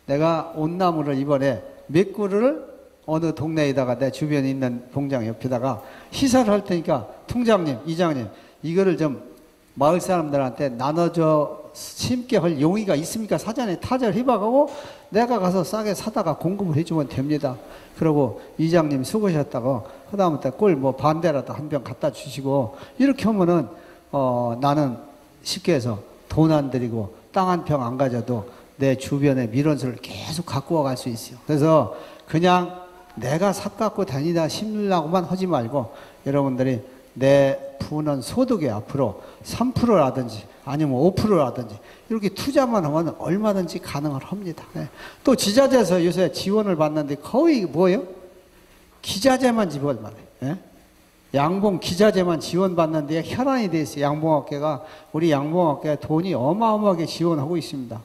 내가 온나무를 이번에 몇 그루를 어느 동네에다가 내 주변에 있는 공장 옆에다가 시사를 할 테니까 통장님, 이장님 이거를 좀 마을 사람들한테 나눠줘 심게 할 용의가 있습니까? 사전에 타자를 해봐가고 내가 가서 싸게 사다가 공급을 해주면 됩니다. 그러고 이장님 수고하셨다고 하다못해 꿀 뭐 반대라도 한 병 갖다 주시고 이렇게 하면은 나는 쉽게 해서 돈 안 들이고 땅 한 평 안 가져도 내 주변에 밀원수를 계속 갖고 와갈 수 있어요. 그래서 그냥 내가 삽갖고 다니다 심으려고만 하지 말고 여러분들이 내 부는 소득의 앞으로 3%라든지 아니면 5%라든지 이렇게 투자만 하면 얼마든지 가능을 합니다. 네. 또 지자체에서 요새 지원을 받는데 거의 뭐예요? 기자재만 지원받아요. 네? 양봉 기자재만 지원받는데 혈안이 돼 있어요. 양봉업계가 우리 양봉업계 돈이 어마어마하게 지원하고 있습니다.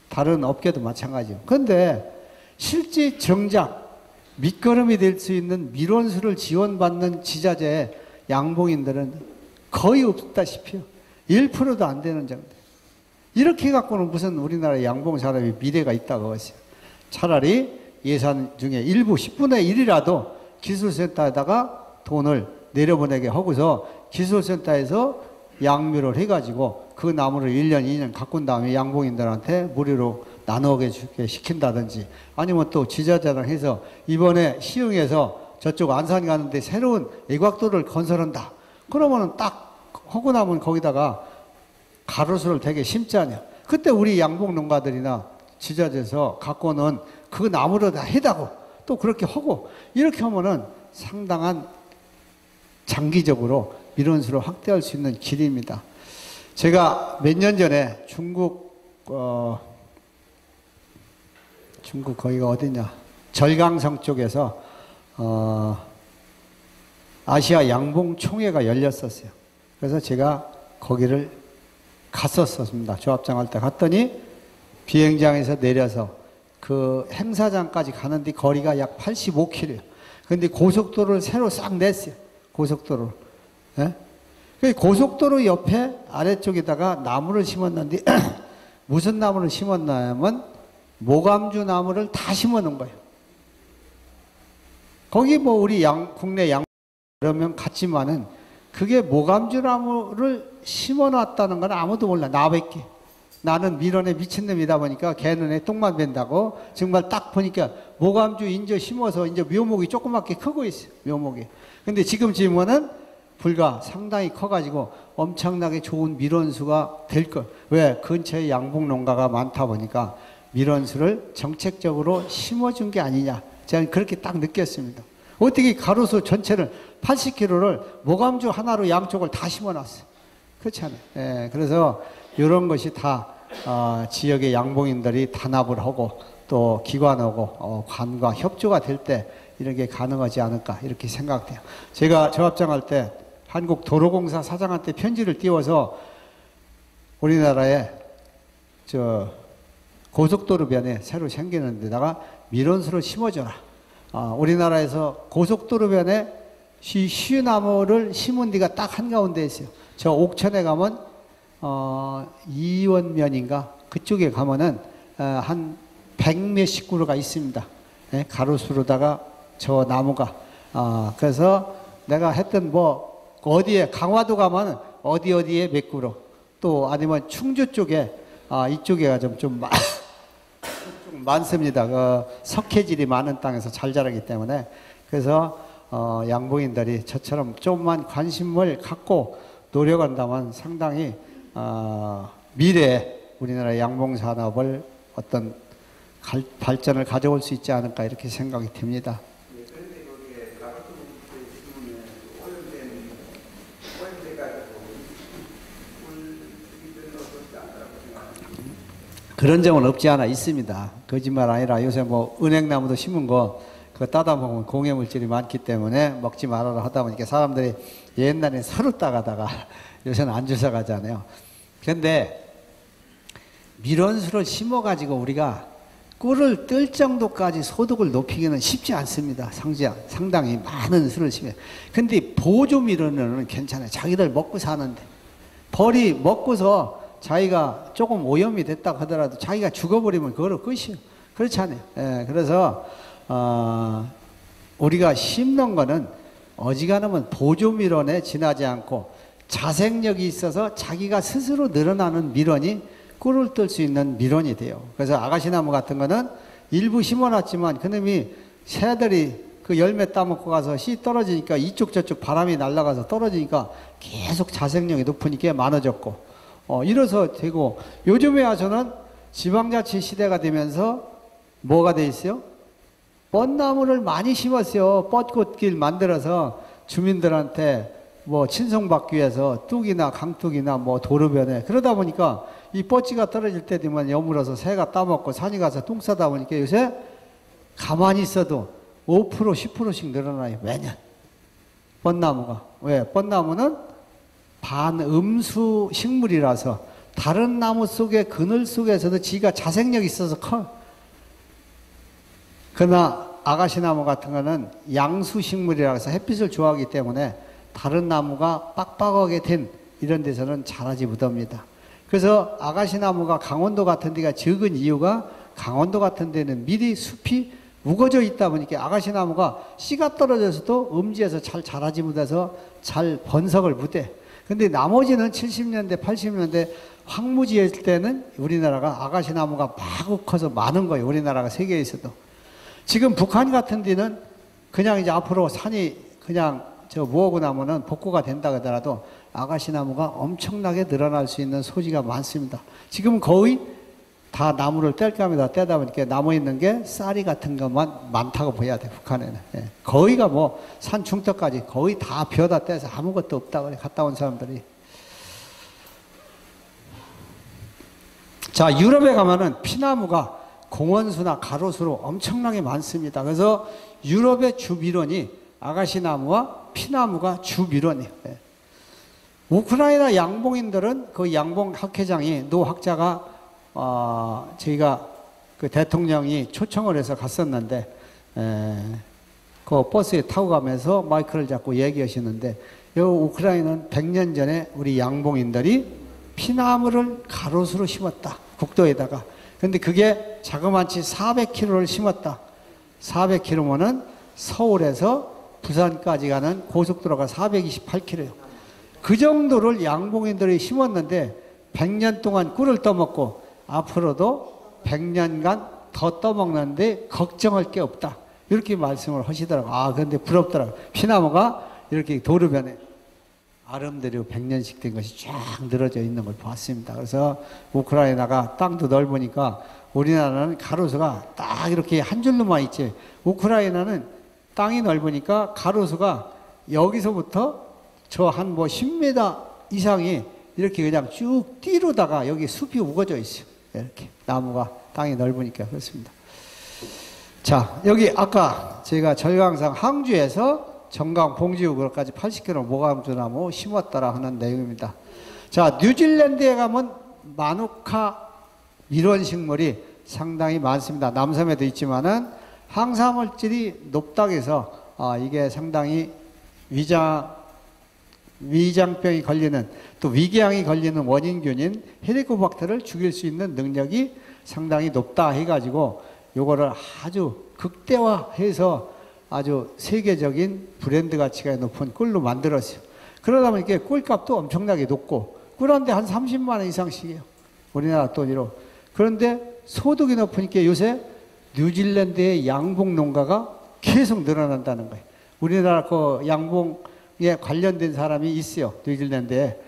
다른 업계도 마찬가지요. 그런데 실제 정작 밑거름이 될 수 있는 밀원수를 지원받는 지자재 양봉인들은 거의 없다시피요. 1%도 안 되는 정도. 이렇게 갖고는 무슨 우리나라 양봉 산업이 미래가 있다고 하세요. 차라리 예산 중에 일부 10분의 1이라도 기술센터에다가 돈을 내려보내게 하고서 기술센터에서 양묘를 해가지고 그 나무를 1년, 2년 가꾼 다음에 양봉인들한테 무료로 나누게 시킨다든지 아니면 또 지자체랑 해서 이번에 시흥에서 저쪽 안산 가는데 새로운 애곽도를 건설한다. 그러면은 딱 하고 나면 거기다가 가로수를 되게 심잖아요. 그때 우리 양봉 농가들이나 지자체에서 갖고는 그 나무를 다 해다고 또 그렇게 하고 이렇게 하면은 상당한 장기적으로 밀원수로 확대할 수 있는 길입니다. 제가 몇 년 전에 중국 거기가 어디냐 절강성 쪽에서 아시아 양봉 총회가 열렸었어요. 그래서 제가 거기를 갔었습니다. 조합장 할 때 갔더니 비행장에서 내려서 그 행사장까지 가는데 거리가 약 85km예요. 근데 고속도로를 새로 싹 냈어요. 고속도로를. 예? 그 고속도로 옆에 아래쪽에다가 나무를 심었는데 무슨 나무를 심었냐면 모감주 나무를 다 심어 놓은 거예요. 거기 뭐 우리 국내 양 그러면 같지만은 그게 모감주 나무를 심어 놨다는 건 아무도 몰라. 나밖에. 나는 밀원에 미친놈이다 보니까 걔는 애 똥만 벤다고 정말 딱 보니까 모감주 인제 심어서 이제 묘목이 조그맣게 크고 있어요. 묘목이. 근데 지금 지면은 불과 상당히 커가지고 엄청나게 좋은 밀원수가 될 걸. 왜? 근처에 양봉 농가가 많다 보니까 밀원수를 정책적으로 심어준 게 아니냐. 제가 그렇게 딱 느꼈습니다. 어떻게 가로수 전체를 80km를 모감주 하나로 양쪽을 다 심어놨어요. 그렇지 않아요. 예, 그래서 이런 것이 다 지역의 양봉인들이 단합을 하고 또 기관하고 관과 협조가 될 때 이런 게 가능하지 않을까 이렇게 생각돼요. 제가 조합장 할 때 한국도로공사 사장한테 편지를 띄워서 우리나라에 고속도로변에 새로 생기는 데다가 밀원수를 심어줘라. 우리나라에서 고속도로변에 쉬나무를 심은 데가 딱 한가운데 있어요. 저 옥천에 가면 이원면인가 그쪽에 가면은 한 100몇십 그루가 있습니다. 예, 가로수로다가 저 나무가 그래서 내가 했던 뭐 어디에 강화도 가면 어디에 몇 그루 또 아니면 충주 쪽에 이쪽에가 좀 많습니다. 그 석회질이 많은 땅에서 잘 자라기 때문에 그래서 양봉인들이 저처럼 좀만 관심을 갖고 노력한다면 상당히 미래에 우리나라 양봉 산업을 어떤 발전을 가져올 수 있지 않을까 이렇게 생각이 듭니다. 그런 점은 없지 않아 있습니다. 거짓말 아니라 요새 뭐 은행나무도 심은 거 그거 따다 보면 공해물질이 많기 때문에 먹지 말아라 하다 보니까 사람들이 옛날에 서로 따가다가 요새는 안 주워 가잖아요. 그런데 밀원수를 심어가지고 우리가 꿀을 뜰 정도까지 소득을 높이기는 쉽지 않습니다. 상당히 많은 수를 심어요. 근데 보조 밀원은 괜찮아요. 자기들 먹고 사는데. 벌이 먹고서 자기가 조금 오염이 됐다고 하더라도 자기가 죽어버리면 그거로 끝이에요. 그렇지 않아요. 예, 그래서 우리가 심는 거는 어지간하면 보조 밀원에 지나지 않고 자생력이 있어서 자기가 스스로 늘어나는 밀원이 꿀을 뜰 수 있는 밀원이 돼요. 그래서 아가씨나무 같은 거는 일부 심어놨지만 그놈이 새들이 그 열매 따먹고 가서 씨 떨어지니까 이쪽 저쪽 바람이 날아가서 떨어지니까 계속 자생력이 높으니까 많아졌고 이래서 되고 요즘에 와서는 지방자치 시대가 되면서 뭐가 돼 있어요? 뻗나무를 많이 심었어요. 뻗꽃길 만들어서 주민들한테 뭐 친송받기 위해서 뚝이나 강둑이나 뭐 도로변에 그러다 보니까 이 뻗지가 떨어질 때 되면 여물어서 새가 따먹고 산이 가서 똥 싸다 보니까 요새 가만히 있어도 5% 10%씩 늘어나요. 매년 뻗나무가. 왜? 뻗나무는 반음수 식물이라서 다른 나무 속에 그늘 속에서도 지가 자생력이 있어서 커. 그러나 아가씨나무 같은 거는 양수식물이라고 해서 햇빛을 좋아하기 때문에 다른 나무가 빡빡하게 된 이런 데서는 자라지 못합니다. 그래서 아가씨나무가 강원도 같은 데가 적은 이유가 강원도 같은 데는 미리 숲이 우거져 있다 보니까 아가씨나무가 씨가 떨어져서도 음지에서 잘 자라지 못해서 잘 번석을 못해. 근데 나머지는 70년대, 80년대 황무지일 때는 우리나라가 아가씨나무가 마구 커서 많은 거예요. 우리나라가 세계에서도. 지금 북한 같은 데는 그냥 이제 앞으로 산이 그냥 저 모으고 나면은 복구가 된다 하더라도 아가씨나무가 엄청나게 늘어날 수 있는 소지가 많습니다. 지금 거의 다 나무를 뗄감에다 떼다 보니까 남아 있는 게 쌀이 같은 것만 많다고 봐야 돼, 북한에는. 예. 거의가 뭐 산 중턱까지 거의 다 비워다 떼서 아무것도 없다 그래 갔다 온 사람들이. 자, 유럽에 가면은 피나무가 공원수나 가로수로 엄청나게 많습니다. 그래서 유럽의 주밀원이 아가씨나무와 피나무가 주밀원이에요. 예. 우크라이나 양봉인들은 그 양봉 학회장이 노 학자가 저희가 그 대통령이 초청을 해서 갔었는데 그 버스에 타고 가면서 마이크를 잡고 얘기하시는데 이 우크라이나는 100년 전에 우리 양봉인들이 피나무를 가로수로 심었다. 국도에다가. 근데 그게 자그마치 400km를 심었다. 400km면은 서울에서 부산까지 가는 고속도로가 428km예요. 그 정도를 양봉인들이 심었는데 100년 동안 꿀을 떠먹고 앞으로도 100년간 더 떠먹는데 걱정할 게 없다. 이렇게 말씀을 하시더라고요. 아, 근데 부럽더라고요. 피나무가 이렇게 도로변에 아름대로 100년씩 된 것이 쫙 늘어져 있는 걸 봤습니다. 그래서 우크라이나가 땅도 넓으니까 우리나라는 가로수가 딱 이렇게 한 줄로만 있지. 우크라이나는 땅이 넓으니까 가로수가 여기서부터 저 한 뭐 10m 이상이 이렇게 그냥 쭉 띠로다가 여기 숲이 우거져 있어요. 이렇게 나무가 땅이 넓으니까 그렇습니다. 자, 여기 아까 제가 절강상 항주에서 정강 봉지우거까지 80km 모감주나무 심었다라 하는 내용입니다. 자, 뉴질랜드에 가면 마누카 밀원식물이 상당히 많습니다. 남섬에도 있지만은 항산물질이 높다고 해서 이게 상당히 위장병이 걸리는 또 위궤양이 걸리는 원인균인 헬리코박터를 죽일 수 있는 능력이 상당히 높다 해가지고 요거를 아주 극대화해서 아주 세계적인 브랜드 가치가 높은 꿀로 만들었어요. 그러다 보니까 꿀값도 엄청나게 높고 꿀 한 대 한 30만 원 이상씩이에요. 우리나라 돈으로. 그런데 소득이 높으니까 요새 뉴질랜드의 양봉 농가가 계속 늘어난다는 거예요. 우리나라 그 양봉에 관련된 사람이 있어요. 뉴질랜드에.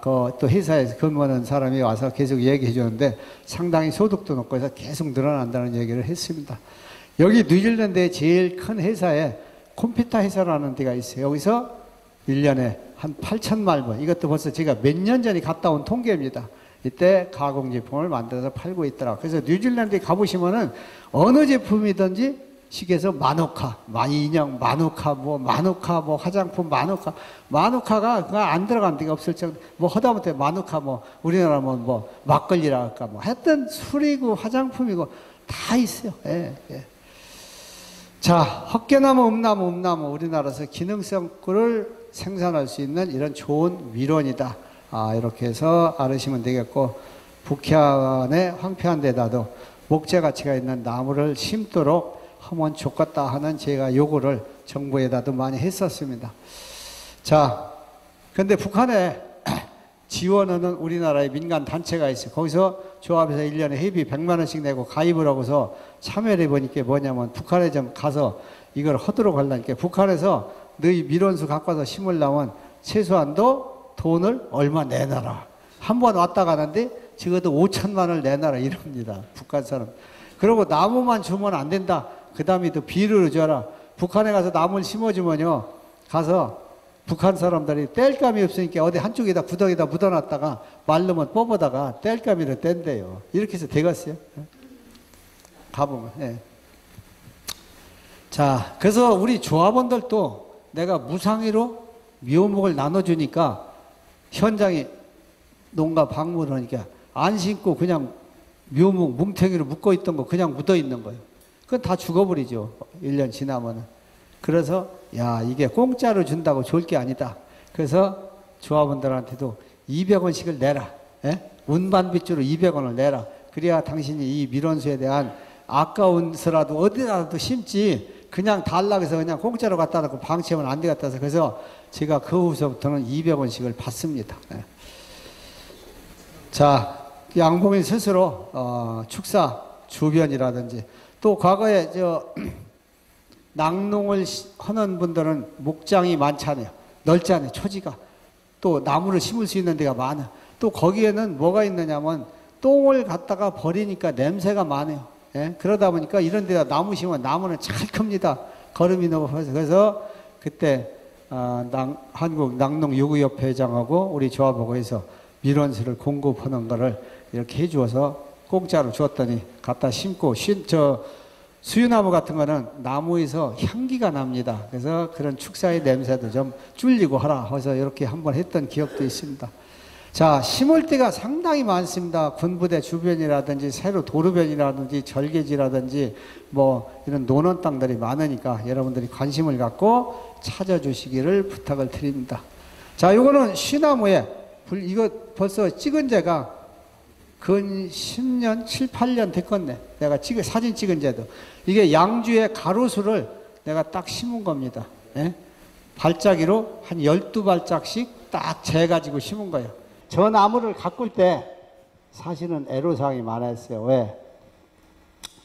또 회사에서 근무하는 사람이 와서 계속 얘기해 주는데 상당히 소득도 높고 해서 계속 늘어난다는 얘기를 했습니다. 여기 뉴질랜드의 제일 큰 회사에 컴퓨터 회사라는 데가 있어요. 여기서 1년에 한 8천만 번. 이것도 벌써 제가 몇 년 전에 갔다 온 통계입니다. 이때 가공제품을 만들어서 팔고 있더라. 그래서 뉴질랜드에 가보시면은 어느 제품이든지 시계에서 마누카, 인형, 마누카, 마누카, 화장품, 마누카가 그거 안 들어간 데가 없을 정도, 하다못해 마누카, 우리나라 막걸리라 할까, 하여튼 술이고 화장품이고 다 있어요. 예, 예. 자, 헛개나무, 음나무, 우리나라에서 기능성 꿀을 생산할 수 있는 이런 좋은 위론이다. 이렇게 해서 알으시면 되겠고, 북해안의 황폐한 데다도 목재 가치가 있는 나무를 심도록 하면 좋겠다 하는 제가 요구를 정부에다도 많이 했었습니다. 자, 근데 북한에 지원하는 우리나라의 민간 단체가 있어요. 거기서 조합에서 1년에 회비 100만 원씩 내고 가입을 하고서 참여를 해보니까 뭐냐면 북한에 좀 가서 이걸 하도록 하려니까 북한에서 너희 밀원수 갖고 와서 심으려면 최소한도 돈을 얼마 내놔라. 한 번 왔다 가는데 적어도 5천만 원을 내놔라 이럽니다. 북한 사람. 그리고 나무만 주면 안 된다. 그 다음에 또 비료를 줘라. 북한에 가서 나무를 심어주면요. 가서 북한 사람들이 땔감이 없으니까 어디 한쪽에다 구덩이에다 묻어놨다가 말르면 뽑아다가 땔감이를 뗀대요. 이렇게 해서 되겠어요. 가보면. 예. 자, 그래서 우리 조합원들도 내가 무상으로 묘목을 나눠주니까 현장에 농가 방문을 하니까 안 심고 그냥 묘목 뭉탱이로 묶어 있던 거 그냥 묻어 있는 거예요. 그건 다 죽어버리죠. 1년 지나면은. 그래서 야, 이게 공짜로 준다고 좋을 게 아니다. 그래서 조합원들한테도 200원씩을 내라. 예? 운반비주로 200원을 내라. 그래야 당신이 이 밀원수에 대한 아까운 서라도 어디라도 심지 그냥 달라고 해서 그냥 공짜로 갖다 놓고 방치하면 안 되겠다 해서 그래서 제가 그 후부터는 200원씩을 받습니다. 예. 자, 양봉인 스스로 축사 주변이라든지 또 과거에 낙농을 하는 분들은 목장이 많잖아요. 넓잖아요. 초지가. 또 나무를 심을 수 있는 데가 많아. 또 거기에는 뭐가 있느냐면 똥을 갖다가 버리니까 냄새가 많아요. 예? 그러다 보니까 이런 데다 나무 심으면 나무는 잘 큽니다. 거름이 높아서. 그래서 그때 한국 낙농요구협회 회장하고 우리 조합하고 해서 밀원수를 공급하는 거를 이렇게 해주어서 공짜로 주었더니 갖다 심고 수유나무 같은 거는 나무에서 향기가 납니다. 그래서 그런 축사의 냄새도 좀 줄이고 하라 해서 이렇게 한번 했던 기억도 있습니다. 자, 심을 때가 상당히 많습니다. 군부대 주변이라든지 새로 도로변이라든지 절개지라든지 이런 노는 땅들이 많으니까 여러분들이 관심을 갖고 찾아주시기를 부탁을 드립니다. 자, 요거는 시나무에 이거 벌써 찍은 지가 근 10년, 7, 8년 됐겠네. 내가 사진 찍은 지도. 이게 양주의 가로수를 내가 딱 심은 겁니다. 예? 발짜기로 한 12발짝씩 딱 재가지고 심은 거예요. 저 나무를 가꿀 때 사실은 애로사항이 많았어요. 왜?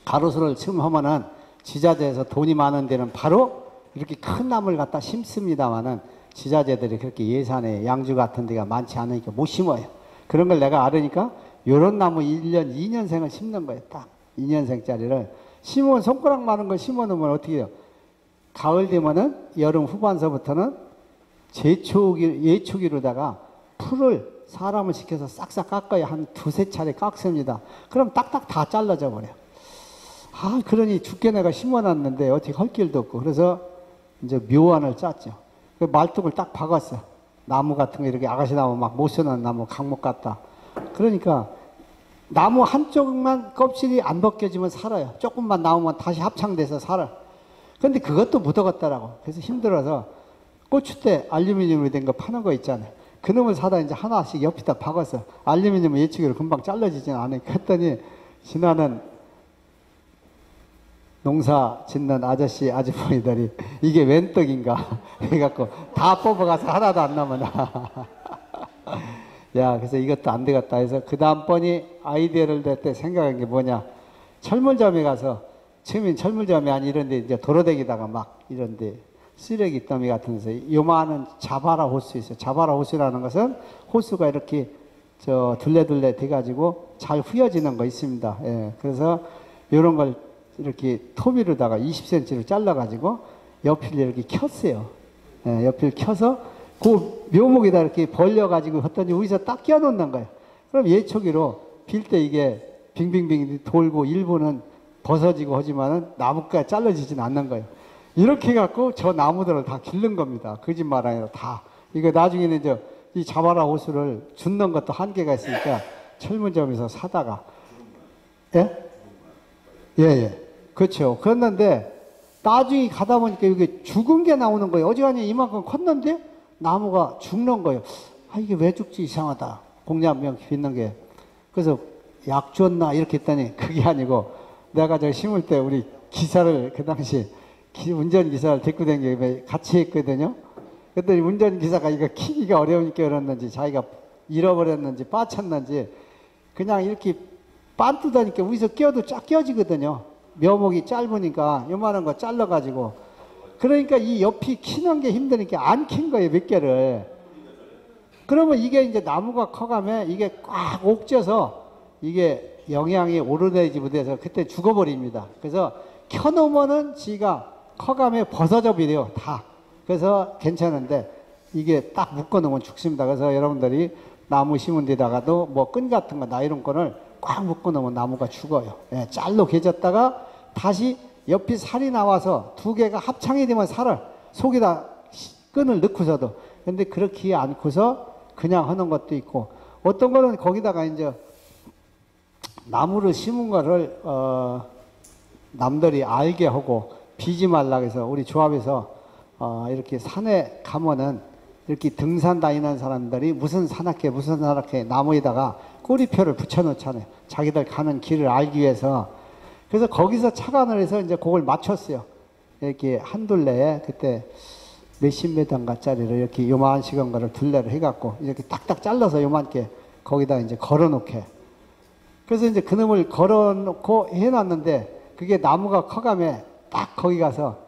가로수를 심으면은 지자체에서 돈이 많은 데는 바로 이렇게 큰 나무를 갖다 심습니다만은 지자체들이 그렇게 예산에 양주 같은 데가 많지 않으니까 못 심어요. 그런 걸 내가 알으니까 요런 나무 1년, 2년생을 심는 거예요. 딱 2년생짜리를. 심으면 손가락 많은 걸 심어 놓으면 어떻게 해요? 가을 되면은 여름 후반서부터는 예초기로다가 풀을 사람을 시켜서 싹싹 깎아야 한 2~3차례 깎습니다. 그럼 딱딱 다 잘라져 버려요. 그러니 죽게 내가 심어놨는데 어떻게 할 길도 없고 그래서 이제 묘안을 짰죠. 그 말뚝을 딱 박았어. 나무 같은 거 이렇게 아가씨 나무 막 못 쓰는 나무 강목 같다. 그러니까 나무 한쪽만 껍질이 안 벗겨지면 살아요. 조금만 나오면 다시 합창돼서 살아. 근데 그것도 묻어갔더라고. 그래서 힘들어서 고추대 알루미늄으로 된 거 파는 거 있잖아요. 그놈을 사다 이제 하나씩 옆에다 박았어. 알루미늄은 예측으로 금방 잘라지진 않으니까 했더니 지나는 농사 짓는 아저씨, 아주머니들이 이게 웬 떡인가 해갖고 다 뽑아가서 하나도 안 남아나. 야, 그래서 이것도 안 되겠다 해서 그 다음번이 아이디어를 낼 때 생각한 게 뭐냐. 철물점에 가서 처음엔 철물점이 아니 이런데 이제 도로대기다가 막 이런데 쓰레기 더미 같은 데서 요만한 자바라 호수 있어요. 자바라 호수라는 것은 호수가 이렇게 둘레둘레 돼가지고 잘 휘어지는 거 있습니다. 예, 그래서 이런 걸 이렇게 토비로다가 20cm로 잘라가지고 옆을 이렇게 켰어요. 예, 옆을 켜서 그 묘목에다 이렇게 벌려가지고 했더니 여기서 딱 끼워놓는 거예요. 그럼 예초기로 빌 때 이게 빙빙빙 돌고 일부는 벗어지고 하지만은 나무가 잘라지진 않는 거예요. 이렇게 해갖고 저 나무들을 다 기른 겁니다. 거짓말 아니라 다. 이거 나중에는 이제 이 자바라 호수를 줍는 것도 한계가 있으니까 철문점에서 사다가. 예? 예, 예. 그렇죠. 그랬는데 나중에 가다 보니까 이게 죽은 게 나오는 거예요. 어지간히 이만큼 컸는데 나무가 죽는 거예요. 아, 이게 왜 죽지? 이상하다. 공략명 빚는 게. 그래서 약 줬나? 이렇게 했더니 그게 아니고 내가 저 심을 때 우리 기사를 그 당시 운전기사를 데리고 다니고 같이 했거든요. 그랬더니 운전기사가 이거 키기가 어려우니까 그랬는지 자기가 잃어버렸는지 빠쳤는지 그냥 이렇게 빤 뜯으니까 위에서 끼워도 쫙 끼워지거든요. 묘목이 짧으니까 요만한 거 잘라가지고. 그러니까 이 옆이 키는 게 힘드니까 안 킨 거예요, 몇 개를. 그러면 이게 이제 나무가 커가면 이게 꽉 옥져서 이게 영양이 오르내지 못해서 그때 죽어버립니다. 그래서 켜놓으면은 지가 커가면 벗어져 버려요, 다. 그래서 괜찮은데 이게 딱 묶어놓으면 죽습니다. 그래서 여러분들이 나무 심은 데다가도 뭐 끈 같은 거 나이론 끈을 꽉 묶어놓으면 나무가 죽어요. 예, 짤로 개졌다가 다시 옆이 살이 나와서 두 개가 합창이 되면 살을 속에다 끈을 넣고서도. 근데 그렇게 않고서 그냥 하는 것도 있고 어떤 거는 거기다가 이제 나무를 심은 거를 남들이 알게 하고 비지 말라 해서 우리 조합에서 이렇게 산에 가면은 이렇게 등산 다니는 사람들이 무슨 산악회 나무에다가 꼬리표를 붙여놓잖아요. 자기들 가는 길을 알기 위해서. 그래서 거기서 착안을 해서 이제 그걸 맞췄어요. 이렇게 한 둘레에 그때 몇십 메다인가짜리를 이렇게 요만식은 거를 둘레를 해갖고 이렇게 딱딱 잘라서 요만게 거기다 이제 걸어놓게. 그래서 이제 그놈을 걸어놓고 해놨는데 그게 나무가 커가면 딱 거기 가서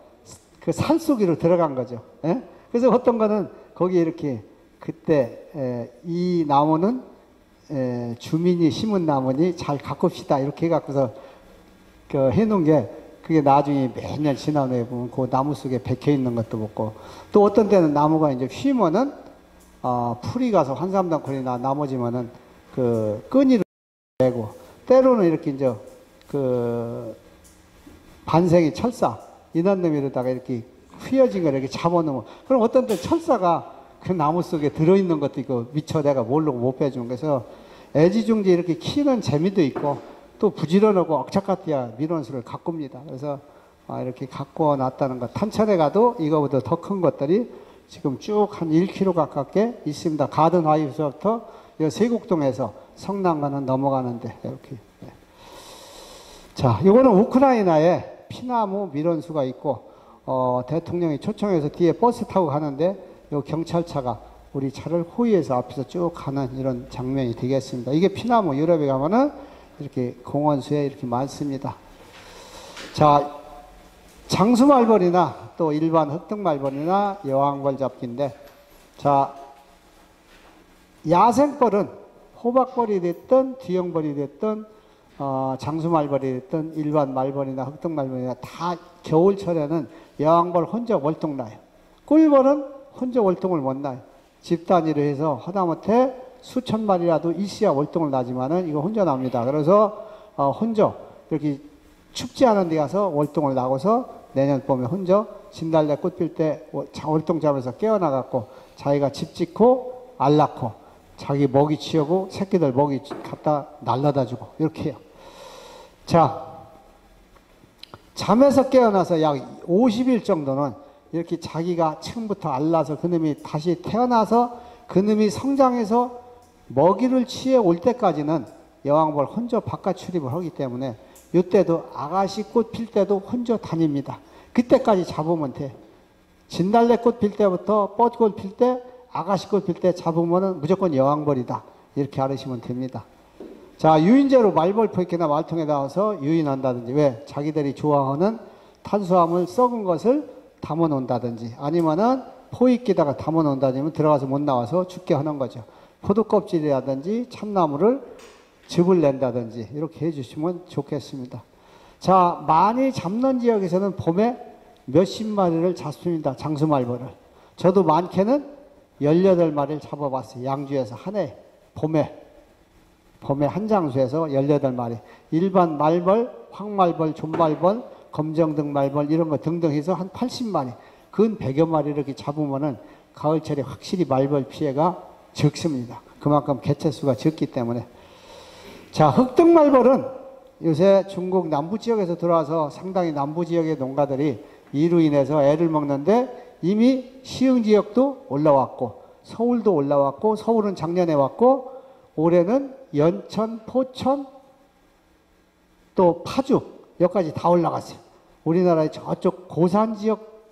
그 산속으로 들어간 거죠. 예? 그래서 어떤 거는 거기 이렇게 그때 이 나무는 주민이 심은 나무니 잘 가꿉시다 이렇게 해갖고서 그 해놓은 게 그게 나중에 몇 년 지난 후에 보면 그 나무 속에 박혀 있는 것도 먹고 또 어떤 때는 나무가 이제 휘면은 풀이 가서 환삼당콜이 나머지면은 그 끈이를 내고 때로는 이렇게 이제 그 반생이 철사 이런 놈에다가 이렇게 휘어진 걸 이렇게 잡아놓으면 그럼 어떤 때 철사가 그 나무 속에 들어있는 것도 있고 미처 내가 모르고 못 빼주는 그래서 애지중지 이렇게 키는 재미도 있고 또 부지런하고 억착같아야 미론수를 가꿉니다. 그래서 이렇게 갖고 놨다는 것 탄천에 가도 이거보다 더 큰 것들이 지금 쭉 한 1km 가깝게 있습니다. 가든 하이브서부터 세곡동에서 성남가는 넘어가는데 이렇게. 자, 이거는 우크라이나에 피나무 밀원수가 있고 대통령이 초청해서 뒤에 버스 타고 가는데 요 경찰차가 우리 차를 호위해서 앞에서 쭉 가는 이런 장면이 되겠습니다. 이게 피나무 유럽에 가면은 이렇게 공원수에 이렇게 많습니다. 자, 장수말벌이나 또 일반 흑등말벌이나 여왕벌 잡기인데 자, 야생벌은 호박벌이 됐든 뒤형벌이 됐든 장수말벌이 됐든 일반 말벌이나 흑등말벌이나 다 겨울철에는 여왕벌 혼자 월동나요. 꿀벌은 혼자 월동을 못 나요. 집단위로 해서 하다못해 수천 마리라도 있어야 월동을 나지만은 이거 혼자 납니다. 그래서 혼자 이렇게 춥지 않은 데 가서 월동을 나고서 내년 봄에 혼자 진달래 꽃 필 때 월동 잡아서 깨어나갖고 자기가 집 짓고 알 낳고 자기 먹이 치우고 새끼들 먹이 갖다 날라다 주고 이렇게 해요. 자, 잠에서 깨어나서 약 50일 정도는 이렇게 자기가 처음부터 알라서 그놈이 다시 태어나서 그놈이 성장해서 먹이를 취해 올 때까지는 여왕벌 혼자 바깥 출입을 하기 때문에 이때도 아가씨 꽃 필 때도 혼자 다닙니다. 그때까지 잡으면 돼. 진달래 꽃 필 때부터 뻗꽃 필 때, 아가씨 꽃 필 때 잡으면 무조건 여왕벌이다. 이렇게 알으시면 됩니다. 자, 유인제로 말벌 포획기나 말통에 나와서 유인한다든지, 왜? 자기들이 좋아하는 탄수화물 썩은 것을 담아 놓는다든지, 아니면은 포획기다가 담아 놓는다든지 들어가서 못 나와서 죽게 하는 거죠. 포도껍질이라든지 참나무를 즙을 낸다든지 이렇게 해주시면 좋겠습니다. 자, 많이 잡는 지역에서는 봄에 몇십 마리를 잡습니다. 장수말벌을. 저도 많게는 18마리를 잡아봤어요. 양주에서 한 해 봄에 한 장수에서 18마리. 일반 말벌, 황말벌, 존말벌, 검정등 말벌 이런 거 등등 해서 한 80마리, 근 100여 마리 이렇게 잡으면은 가을철에 확실히 말벌 피해가 적습니다. 그만큼 개체수가 적기 때문에. 자, 흑등말벌은 요새 중국 남부 지역에서 들어와서 상당히 남부 지역의 농가들이 이로 인해서 애를 먹는데 이미 시흥 지역도 올라왔고 서울도 올라왔고, 서울은 작년에 왔고 올해는 연천, 포천, 또 파주 여기까지 다 올라갔어요. 우리나라의 저쪽 고산 지역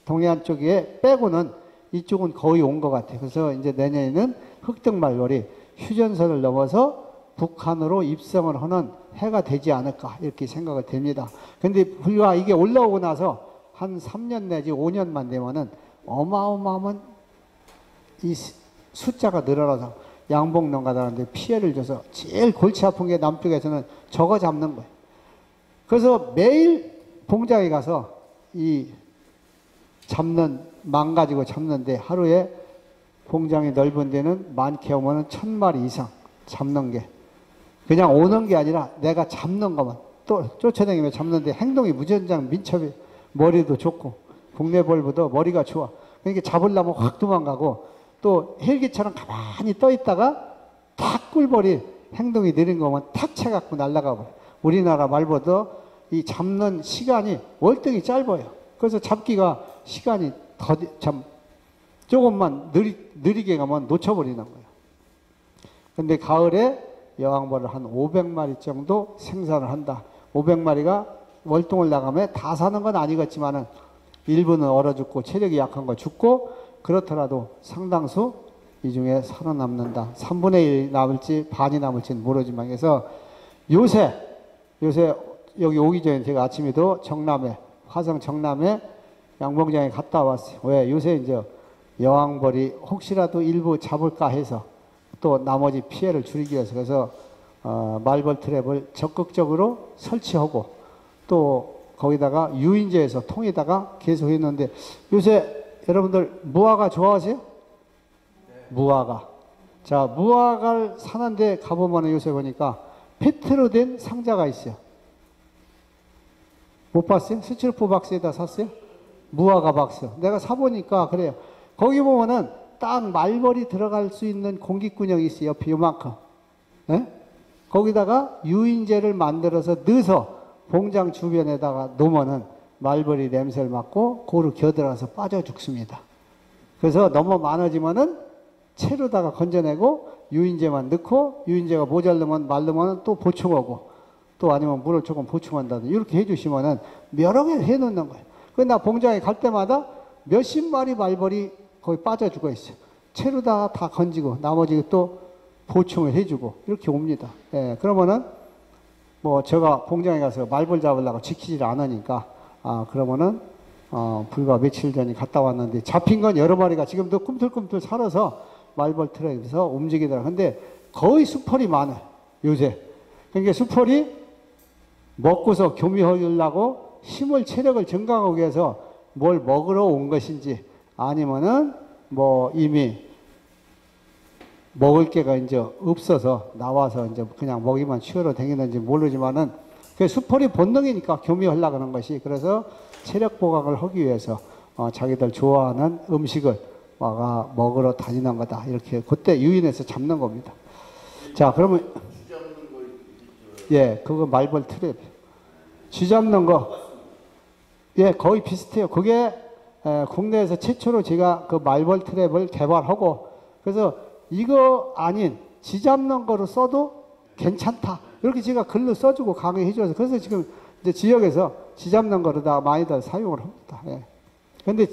동해안 쪽에 빼고는 이쪽은 거의 온 것 같아요. 그래서 이제 내년에는 흑등말벌이 휴전선을 넘어서 북한으로 입성을 하는 해가 되지 않을까 이렇게 생각이 됩니다. 근데 불과 이게 올라오고 나서 한 3년 내지 5년만 되면은 어마어마한 이 숫자가 늘어나서 양봉 농가들한테 피해를 줘서 제일 골치 아픈 게 남쪽에서는 저거 잡는 거예요. 그래서 매일 봉장에 가서 이 망가지고 잡는데 하루에 봉장이 넓은 데는 많게 오면은 1000마리 이상 잡는 게, 그냥 오는 게 아니라 내가 잡는 것만 또 쫓아다니며 잡는데 행동이 무전장 민첩이, 머리도 좋고 국내벌보다 머리가 좋아. 그러니까 잡으려면 확 도망가고, 또 헬기처럼 가만히 떠 있다가 탁 꿀벌이 행동이 느린 거면 탁 채갖고 날아가 버려. 우리나라 말보다 이 잡는 시간이 월등히 짧아요. 그래서 잡기가 시간이 조금만 느리게 가면 놓쳐버리는 거예요. 근데 가을에 여왕벌을 한 500마리 정도 생산을 한다. 500마리가 월동을 나가면 다 사는 건 아니겠지만은 일부는 얼어 죽고 체력이 약한 거 죽고, 그렇더라도 상당수 이 중에 살아남는다. 3분의 1 남을지 반이 남을지는 모르지만, 그래서 요새 여기 오기 전에 제가 아침에도 화성 정남에 양봉장에 갔다 왔어요. 왜? 요새 이제 여왕벌이 혹시라도 일부 잡을까 해서 또 나머지 피해를 줄이기 위해서, 그래서 말벌 트랩을 적극적으로 설치하고 또 거기다가 유인제에서 통에다가 계속 했는데, 요새 여러분들 무화과 좋아하세요? 네. 무화과. 자, 무화과를 사는데 가보면 요새 보니까 페트로 된 상자가 있어요. 못 봤어요? 스티로포 박스에다 샀어요? 무화과 박스. 내가 사보니까 그래요. 거기 보면은 딱 말벌이 들어갈 수 있는 공기구녕이 있어요. 옆에 요만큼. 네? 거기다가 유인제를 만들어서 넣어서 봉장 주변에다가 놓으면은 말벌이 냄새를 맡고 고루 겨들어서 빠져 죽습니다. 그래서 너무 많아지면은 채로다가 건져내고 유인제만 넣고, 유인제가 모자르면 말르면 또 보충하고, 또 아니면 물을 조금 보충한다든지 이렇게 해주시면은 여러 개 해놓는 거예요. 그래서 나 봉장에 갈 때마다 몇십 마리 말벌이 거기 빠져 죽어 있어요. 채로다 다 건지고 나머지 또 보충을 해주고 이렇게 옵니다. 예, 그러면은 뭐 제가 봉장에 가서 말벌 잡으려고 지키질 않으니까, 그러면은 불과 며칠 전에 갔다 왔는데 잡힌 건 여러 마리가 지금도 꿈틀꿈틀 살아서 말벌 트랩에서 움직이더라고요. 근데 거의 수펄이 많아요, 요새. 그러니까 수펄이 먹고서 교미하려고 힘을, 체력을 증강하기 위해서 뭘 먹으러 온 것인지, 아니면은 뭐 이미 먹을 게가 이제 없어서 나와서 이제 그냥 먹이만 치우러 다니는지 모르지만은, 그 수펄이 본능이니까 교미하려고 하는 것이, 그래서 체력 보강을 하기 위해서 자기들 좋아하는 음식을 와가 먹으러 다니는 거다. 이렇게 그때 유인해서 잡는 겁니다. 자, 그러면 예, 그거 말벌 트랩. 쥐 잡는 거, 예, 거의 비슷해요. 그게 국내에서 최초로 제가 그 말벌 트랩을 개발하고, 그래서 이거 아닌 쥐 잡는 거로 써도 괜찮다. 이렇게 제가 글로 써주고 강의해 줘서, 그래서 지금 이제 지역에서 쥐 잡는 거로다 많이들 사용을 합니다. 예. 근데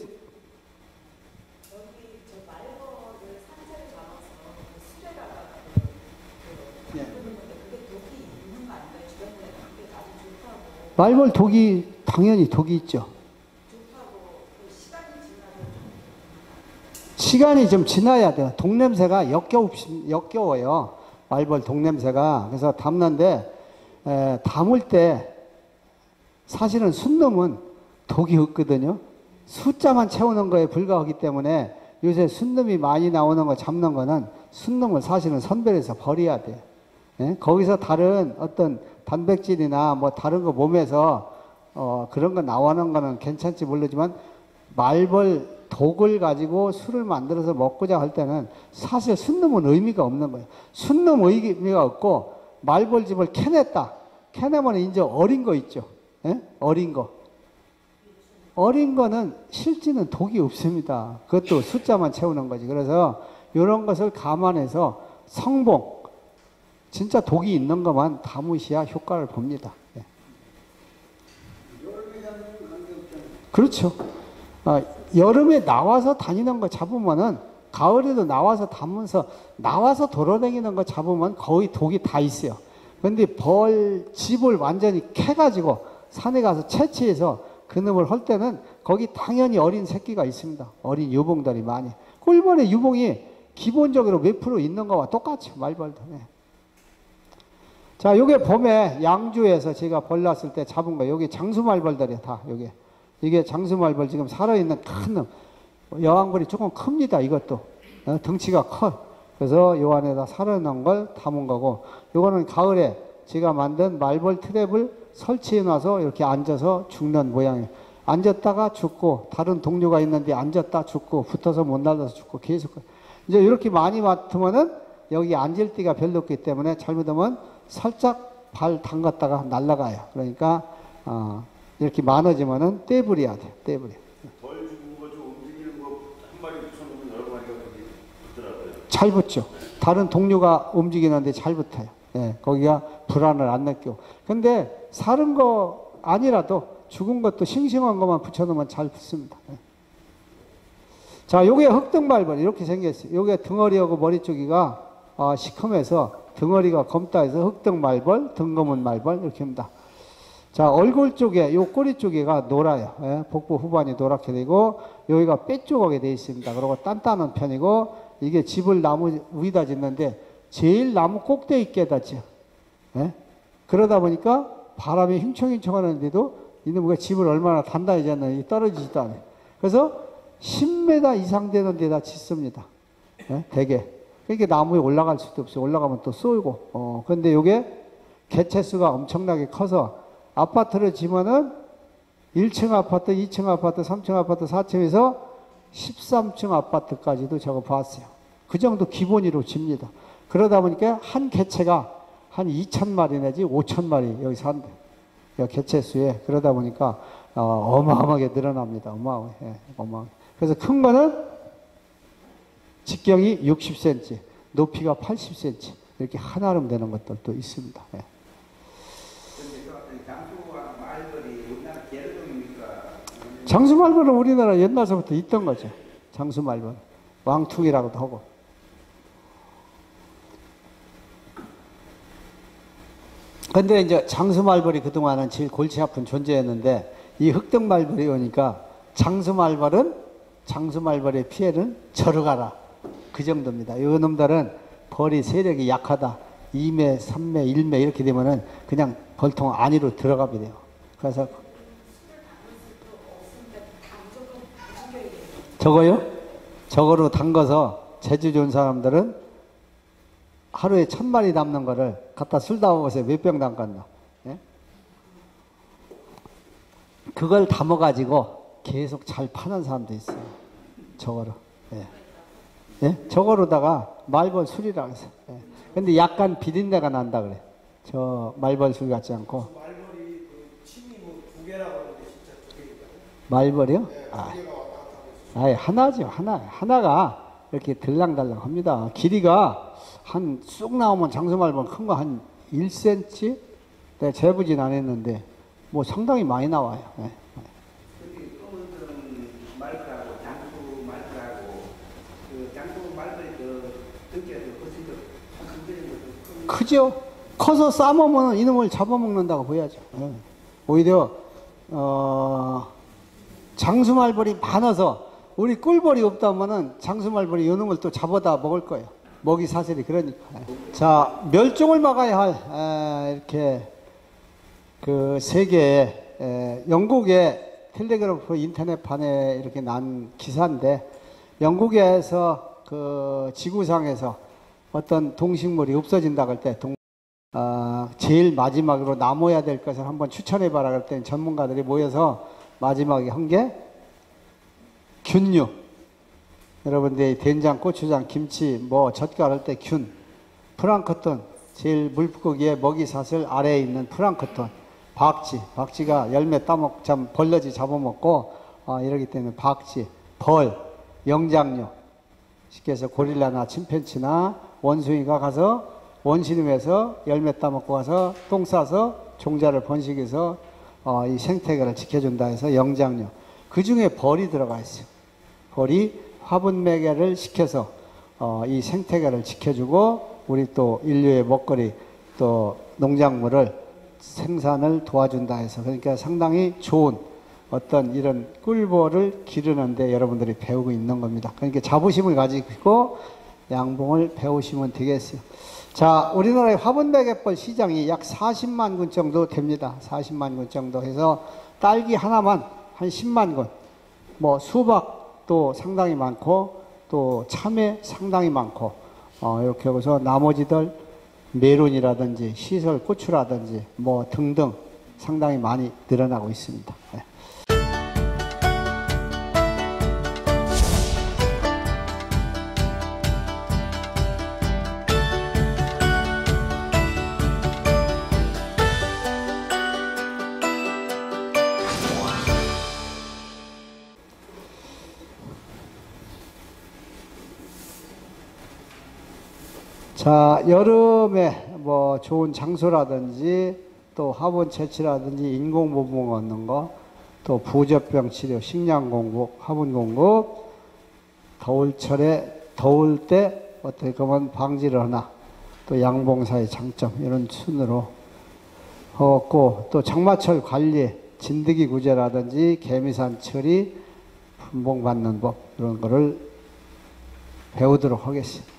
말벌 독이 당연히 독이 있죠. 시간이 좀 지나야 돼요. 독냄새가 역겨워요. 말벌 독냄새가. 그래서 담는데 담을 때 사실은 순놈은 독이 없거든요. 숫자만 채우는 거에 불과하기 때문에 요새 순놈이 많이 나오는 거 잡는 거는 순놈을 사실은 선별해서 버려야 돼요. 예? 거기서 다른 어떤 단백질이나 뭐 다른 거 몸에서 그런 거 나오는 거는 괜찮지 모르지만 말벌 독을 가지고 술을 만들어서 먹고자 할 때는 사실 순놈은 의미가 없는 거예요. 순놈 의미가 없고 말벌집을 캐냈다. 캐내면 이제 어린 거 있죠. 예? 어린 거. 어린 거는 실제는 독이 없습니다. 그것도 숫자만 채우는 거지. 그래서 이런 것을 감안해서 성봉, 진짜 독이 있는 것만 담으셔야 효과를 봅니다. 예. 그렇죠. 여름에 나와서 다니는 거 잡으면은 가을에도 나와서 담으면서 나와서 돌아다니는 거 잡으면 거의 독이 다 있어요. 그런데 집을 완전히 캐가지고 산에 가서 채취해서 그놈을 할 때는 거기 당연히 어린 새끼가 있습니다. 어린 유봉들이 많이. 꿀벌의 유봉이 기본적으로 몇 프로 있는 거와 똑같죠. 말벌도. 네. 자, 요게 봄에 양주에서 제가 벌 났을 때 잡은 거, 여기 장수말벌들이에요, 다, 요게. 이게 장수말벌 지금 살아있는 큰 놈. 여왕벌이 조금 큽니다, 이것도. 덩치가 커. 그래서 요 안에다 살아있는 걸 담은 거고, 요거는 가을에 제가 만든 말벌 트랩을 설치해 놔서 이렇게 앉아서 죽는 모양이에요. 앉았다가 죽고, 다른 동료가 있는데 앉았다 죽고, 붙어서 못 날라서 죽고, 계속. 이제 이렇게 많이 맡으면은 여기 앉을 데가 별로 없기 때문에 잘못하면 살짝 발 담갔다가 날아가요. 그러니까, 이렇게 많아지면은 떼버려야 돼요. 떼버려. 벌 죽은 거 좀 움직이는 거 한 마리 붙여놓으면 여러 마리가 거기 붙더라고요. 잘 붙죠. 다른 동료가 움직이는데 잘 붙어요. 예, 거기가 불안을 안 느끼고. 근데 사는 거 아니라도 죽은 것도 싱싱한 것만 붙여놓으면 잘 붙습니다. 예. 자, 요게 흑등말벌 이렇게 생겼어요. 요게 등어리하고 머리 쪽이가 시커매서 등어리가 검다 해서 흑등말벌, 등검은 말벌 이렇게 합니다. 자, 얼굴 쪽에, 요 꼬리 쪽에가 노라요. 예, 복부 후반이 노랗게 되고, 여기가 빼쪽하게 되어 있습니다. 그리고 단단한 편이고, 이게 집을 나무 위에다 짓는데, 제일 나무 꼭대기에다 지어. 예? 그러다 보니까 바람이 흉청흉청 하는데도, 이놈의 집을 얼마나 단단히 짓는지 떨어지지도 않아요. 그래서 10m 이상 되는 데다 짓습니다. 예? 대개. 그러니까 나무에 올라갈 수도 없어요. 올라가면 또 쏘이고. 근데 요게 개체수가 엄청나게 커서, 아파트를 지면은 1층 아파트, 2층 아파트, 3층 아파트, 4층에서 13층 아파트까지도 저거 봤어요. 그 정도 기본으로 집니다. 그러다 보니까 한 개체가 한 2,000마리 내지 5,000마리 여기 산대. 여기 개체수에. 그러다 보니까 어마어마하게 늘어납니다. 어마어마하게. 예, 어마어마하게. 그래서 큰 거는 직경이 60cm, 높이가 80cm. 이렇게 한아름 되는 것들도 있습니다. 예. 장수말벌은 우리나라 옛날서부터 있던 거죠. 장수말벌. 왕퉁이라고도 하고. 근데 이제 장수말벌이 그동안은 제일 골치 아픈 존재였는데, 이 흑등말벌이 오니까 장수말벌의 피해는 저러 가라. 그 정도입니다. 이 놈들은 벌이 세력이 약하다. 2매, 3매, 1매 이렇게 되면은 그냥 벌통 안으로 들어가게 돼요. 그래서 저거요? 저거로 담가서 재주 좋은 사람들은 하루에 1,000마리 담는 거를 갖다 술 담아보세요. 몇 병 담갔나? 예? 그걸 담아가지고 계속 잘 파는 사람도 있어요. 저거로. 예. 예? 저거로다가 말벌술이라고 해서. 예. 근데 약간 비린내가 난다 그래. 저 말벌술 같지 않고. 말벌이 그 침이 뭐두 개라고 하는데 진짜 두 개일까요? 말벌이요? 네, 아, 두 개가 왔다 갔다 하고 있어요. 아예 하나죠. 하나가 이렇게 들랑달랑 합니다. 길이가 한 쑥 나오면 장수말벌 큰 거 한 1cm? 내가 재보진 안 했는데 뭐 상당히 많이 나와요. 예. 근데 검은들은 말벌하고 장수 말벌하고 그 장수 말벌이 그 등기가 더 훨씬 더 큰데는 큰 크죠? 커서 싸먹으면 이놈을 잡아먹는다고 보여야죠. 예. 오히려 장수말벌이 많아서 우리 꿀벌이 없다면은 장수말벌이 이놈을 또 잡아다 먹을 거예요. 먹이 사슬이 그러니까. 자, 멸종을 막아야 할 이렇게 그 세계에 영국의 텔레그래프 인터넷판에 이렇게 난 기사인데 영국에서 그 지구상에서 어떤 동식물이 없어진다 그럴 때 제일 마지막으로 남아야 될 것을 한번 추천해봐라 그럴 때 전문가들이 모여서 마지막에 한 게 균류. 여러분들 된장, 고추장, 김치, 뭐 젓갈 할 때 균, 플랑크톤, 제일 물고기의 먹이사슬 아래에 있는 플랑크톤, 박쥐가 열매 벌러지 잡아먹고 이러기 때문에 박쥐, 벌, 영장류, 쉽게 해서 고릴라나 침팬치나 원숭이가 가서 원시림에서 열매 따먹고 가서 똥 싸서 종자를 번식해서 이 생태계를 지켜준다 해서 영장류. 그 중에 벌이 들어가 있어요. 벌이 화분 매개를 시켜서 이 생태계를 지켜주고 우리 또 인류의 먹거리 또 농작물을 생산을 도와준다 해서 그러니까 상당히 좋은 어떤 이런 꿀벌을 기르는데 여러분들이 배우고 있는 겁니다. 그러니까 자부심을 가지고 양봉을 배우시면 되겠어요. 자, 우리나라의 화분매개벌 시장이 약 40만 군 정도 됩니다. 40만 군 정도 해서 딸기 하나만 한 10만 군, 뭐 수박도 상당히 많고 또 참외 상당히 많고 이렇게 해서 나머지들 메론이라든지 시설 고추라든지 뭐 등등 상당히 많이 늘어나고 있습니다. 네. 자, 여름에 뭐 좋은 장소라든지 또 화분 채취라든지 인공모종 얻는 거, 또 부적병 치료, 식량 공급, 화분 공급, 겨울철에 더울 때 어떻게 보면 방지를 하나, 또 양봉사의 장점 이런 순으로 하고 또 장마철 관리, 진드기 구제라든지 개미산 처리, 분봉받는 법 이런 거를 배우도록 하겠습니다.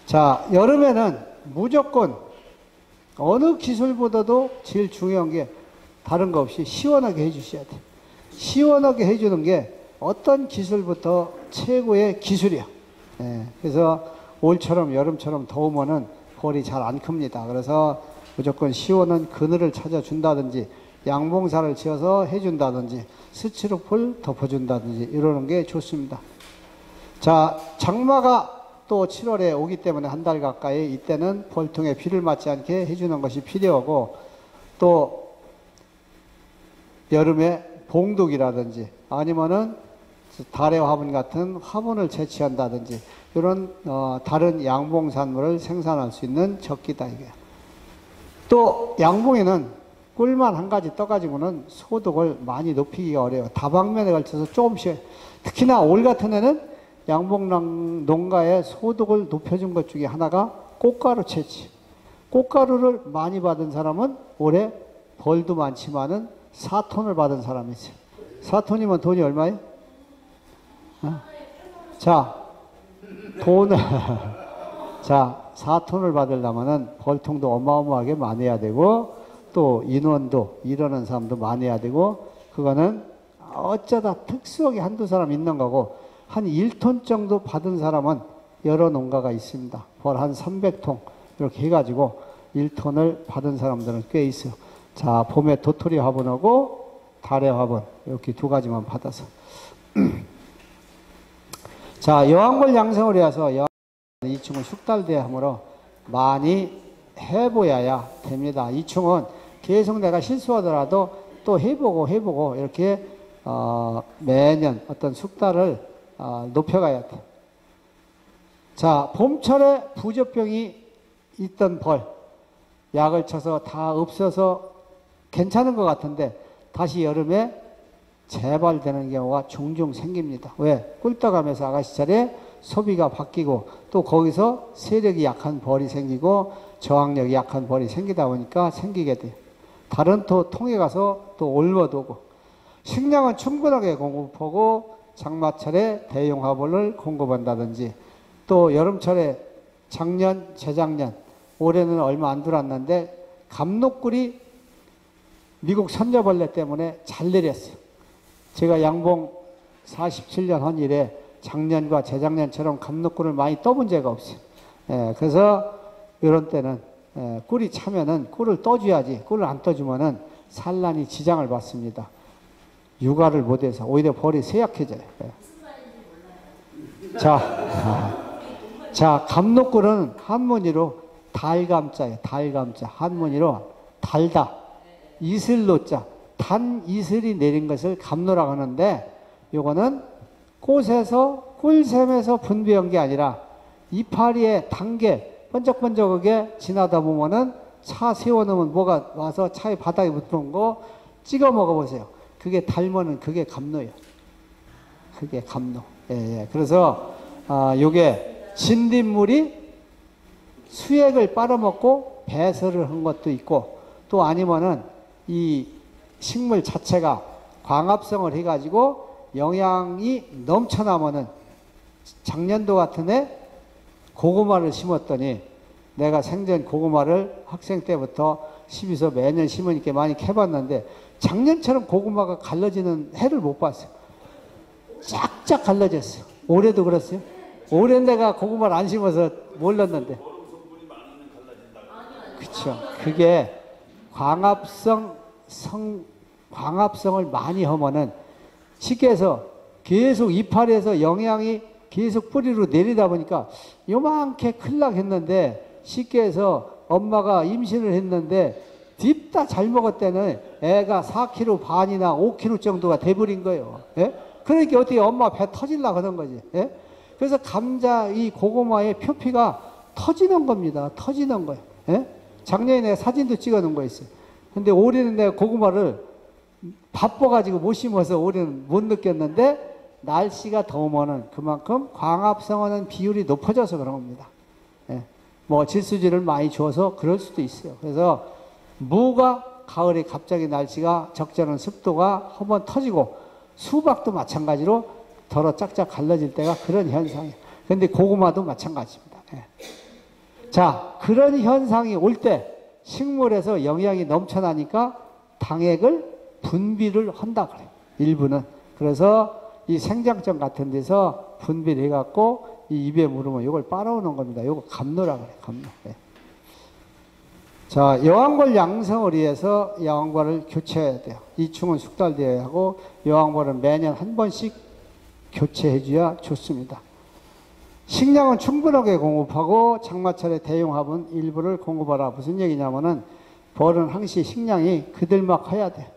자, 여름에는 무조건 어느 기술보다도 제일 중요한 게 다른 거 없이 시원하게 해주셔야 돼요. 시원하게 해주는 게 어떤 기술부터 최고의 기술이야. 예, 그래서 올처럼 여름처럼 더우면은 벌이 잘 안 큽니다. 그래서 무조건 시원한 그늘을 찾아준다든지 양봉사를 지어서 해준다든지 스티로폴 덮어준다든지 이러는 게 좋습니다. 자, 장마가 또 7월에 오기 때문에 한 달 가까이 이때는 벌통에 비를 맞지 않게 해주는 것이 필요하고 또 여름에 봉독이라든지 아니면은 달의 화분 같은 화분을 채취한다든지 이런 다른 양봉산물을 생산할 수 있는 적기다 이게. 또 양봉에는 꿀만 한 가지 떠가지고는 소득을 많이 높이기가 어려워요. 다방면에 걸쳐서 조금씩 특히나 올 같은 해는 양봉 농가의 소득을 높여준 것 중에 하나가 꽃가루 채취. 꽃가루를 많이 받은 사람은 올해 벌도 많지만은 4톤을 받은 사람이 있어요. 4톤이면 돈이 얼마예요? 자, 돈을, 자, 4톤을 받으려면은 벌통도 어마어마하게 많아야 되고 또 인원도, 일하는 사람도 많아야 되고 그거는 어쩌다 특수하게 한두 사람 있는 거고 한 1톤 정도 받은 사람은 여러 농가가 있습니다. 벌 한 300통 이렇게 해가지고 1톤을 받은 사람들은 꽤 있어요. 자, 봄에 도토리 화분하고 달의 화분 이렇게 두 가지만 받아서 자, 여왕벌 양성을 해서 이 충은 숙달대함으로 많이 해보아야 됩니다. 이 충은 계속 내가 실수하더라도 또 해보고 이렇게 매년 어떤 숙달을 높여가야 돼. 자, 봄철에 부조병이 있던 벌 약을 쳐서 다 없어서 괜찮은 것 같은데 다시 여름에 재발되는 경우가 종종 생깁니다. 왜? 꿀떡하면서 아가씨철에 소비가 바뀌고 또 거기서 세력이 약한 벌이 생기고 저항력이 약한 벌이 생기다 보니까 생기게 돼요. 다른 통에 가서 또 올워도 오고. 식량은 충분하게 공급하고 장마철에 대용 화분을 공급한다든지 또 여름철에 작년, 재작년, 올해는 얼마 안 들어왔는데 감독꿀이 미국 선저벌레 때문에 잘 내렸어요. 제가 양봉 47년 한 일에 작년과 재작년처럼 감독꿀을 많이 떠본 적이 없어요. 그래서 이런 때는 꿀이 차면은 꿀을 떠줘야지 꿀을 안 떠주면은 산란이 지장을 받습니다. 육아를 못해서 오히려 벌이 쇠약해져요. 자, 감독꿀은 한문이로 달감자예요. 달감자. 한문이로 달다. 이슬로자. 단 이슬이 내린 것을 감노라고 하는데 요거는 꽃에서 꿀샘에서 분비한 게 아니라 이파리에 단 게 번쩍번쩍하게 지나다 보면은 차 세워놓으면 뭐가 와서 차에 바닥에 붙은 거 찍어 먹어보세요. 그게 달면은 그게 감노예요. 그게 감노. 예. 그래서 요게 진딧물이 수액을 빨아먹고 배설을 한 것도 있고 또 아니면은 이 식물 자체가 광합성을 해가지고 영양이 넘쳐나면은 작년도 같은 해 고구마를 심었더니 내가 생전 고구마를 학생 때부터 심어서 매년 심으니까 많이 캐봤는데 작년처럼 고구마가 갈라지는 해를 못 봤어요. 쫙쫙 갈라졌어요. 올해도 그랬어요. 올해 내가 고구마를 안 심어서 몰랐는데. 그쵸. 그게 광합성을 많이 하면은 쉽게 해서 계속 이파리에서 영양이 계속 뿌리로 내리다 보니까 요만큼 클락 했는데 쉽게 해서 엄마가 임신을 했는데 딥다 잘 먹었대는 애가 4kg 반이나 5kg 정도가 돼버린 거예요. 예? 그러니까 어떻게 엄마 배 터질라 그런 거지. 예? 그래서 감자 이 고구마의 표피가 터지는 겁니다. 터지는 거예요. 예? 작년에 내가 사진도 찍어 놓은 거 있어요. 근데 올해는 내가 고구마를 바빠가지고 못 심어서 올해는 못 느꼈는데 날씨가 더우면은 그만큼 광합성하는 비율이 높아져서 그런 겁니다. 예. 뭐 질소질을 많이 줘서 그럴 수도 있어요. 그래서 무가 가을에 갑자기 날씨가 적절한 습도가 한번 터지고 수박도 마찬가지로 덜어 짝짝 갈라질 때가 그런 현상이에요. 근데 고구마도 마찬가지입니다. 예. 자, 그런 현상이 올 때 식물에서 영양이 넘쳐나니까 당액을 분비를 한다 그래요. 일부는. 그래서 이 생장점 같은 데서 분비를 해갖고 이 입에 물으면 이걸 빨아오는 겁니다. 이거 감노라 그래요. 감노. 네. 자, 여왕벌 양성을 위해서 여왕벌을 교체해야 돼요. 이 충은 숙달되어야 하고 여왕벌은 매년 한 번씩 교체해줘야 좋습니다. 식량은 충분하게 공급하고 장마철에 대용 화분 일부를 공급하라. 무슨 얘기냐면은 벌은 항시 식량이 그들막 커야 돼.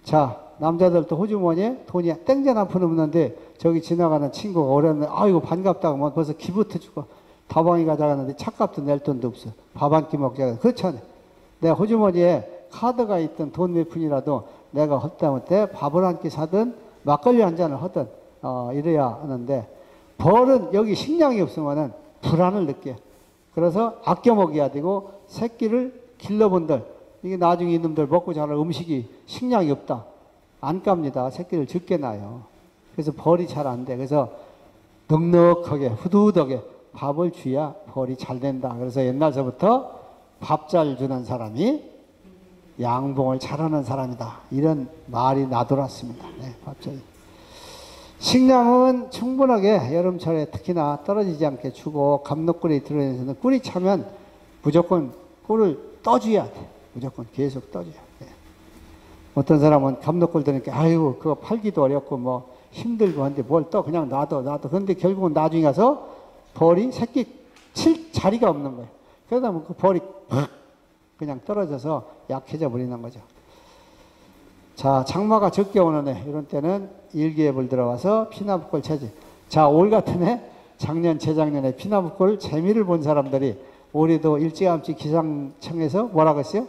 자, 남자들도 호주머니에 돈이 땡전 한 푼 없는데 저기 지나가는 친구가 오랬는데 아이고 반갑다고 뭐 벌써 기부터 주고 다방에 가자 갔는데 차값도 낼 돈도 없어. 밥 한 끼 먹자. 그렇잖아요. 내가 호주머니에 카드가 있던 돈 몇 푼이라도 내가 헛다못해 밥을 한 끼 사든 막걸리 한 잔을 하든 이래야 하는데 벌은 여기 식량이 없으면은 불안을 느껴. 그래서 아껴 먹여야 되고 새끼를 길러본들 이게 나중에 이놈들 먹고 자랄 음식이 식량이 없다. 안 깝니다. 새끼를 적게 낳아요. 그래서 벌이 잘 안 돼. 그래서 넉넉하게 후두덕하게 밥을 줘야 벌이 잘 된다. 그래서 옛날서부터 밥 잘 주는 사람이 양봉을 잘하는 사람이다. 이런 말이 나돌았습니다. 네, 밥 잘. 식량은 충분하게 여름철에 특히나 떨어지지 않게 주고 감독꿀이 들어있는 꿀이 차면 무조건 꿀을 떠줘야 돼. 무조건 계속 떠줘야 돼. 어떤 사람은 감독꿀 들으니까 아이고 그거 팔기도 어렵고 뭐 힘들고 한데 뭘 또 그냥 놔둬. 그런데 결국은 나중에 가서 벌이 새끼 칠 자리가 없는 거예요. 그러다 보면 그 벌이 팍 그냥 떨어져서 약해져 버리는 거죠. 자, 장마가 적게 오는 해, 이런 때는 일기예보를 들어와서 피나무골 채집. 자, 올 같은 해, 작년, 재작년에 피나무골 재미를 본 사람들이 올해도 일찌감치 기상청에서 뭐라고 했어요?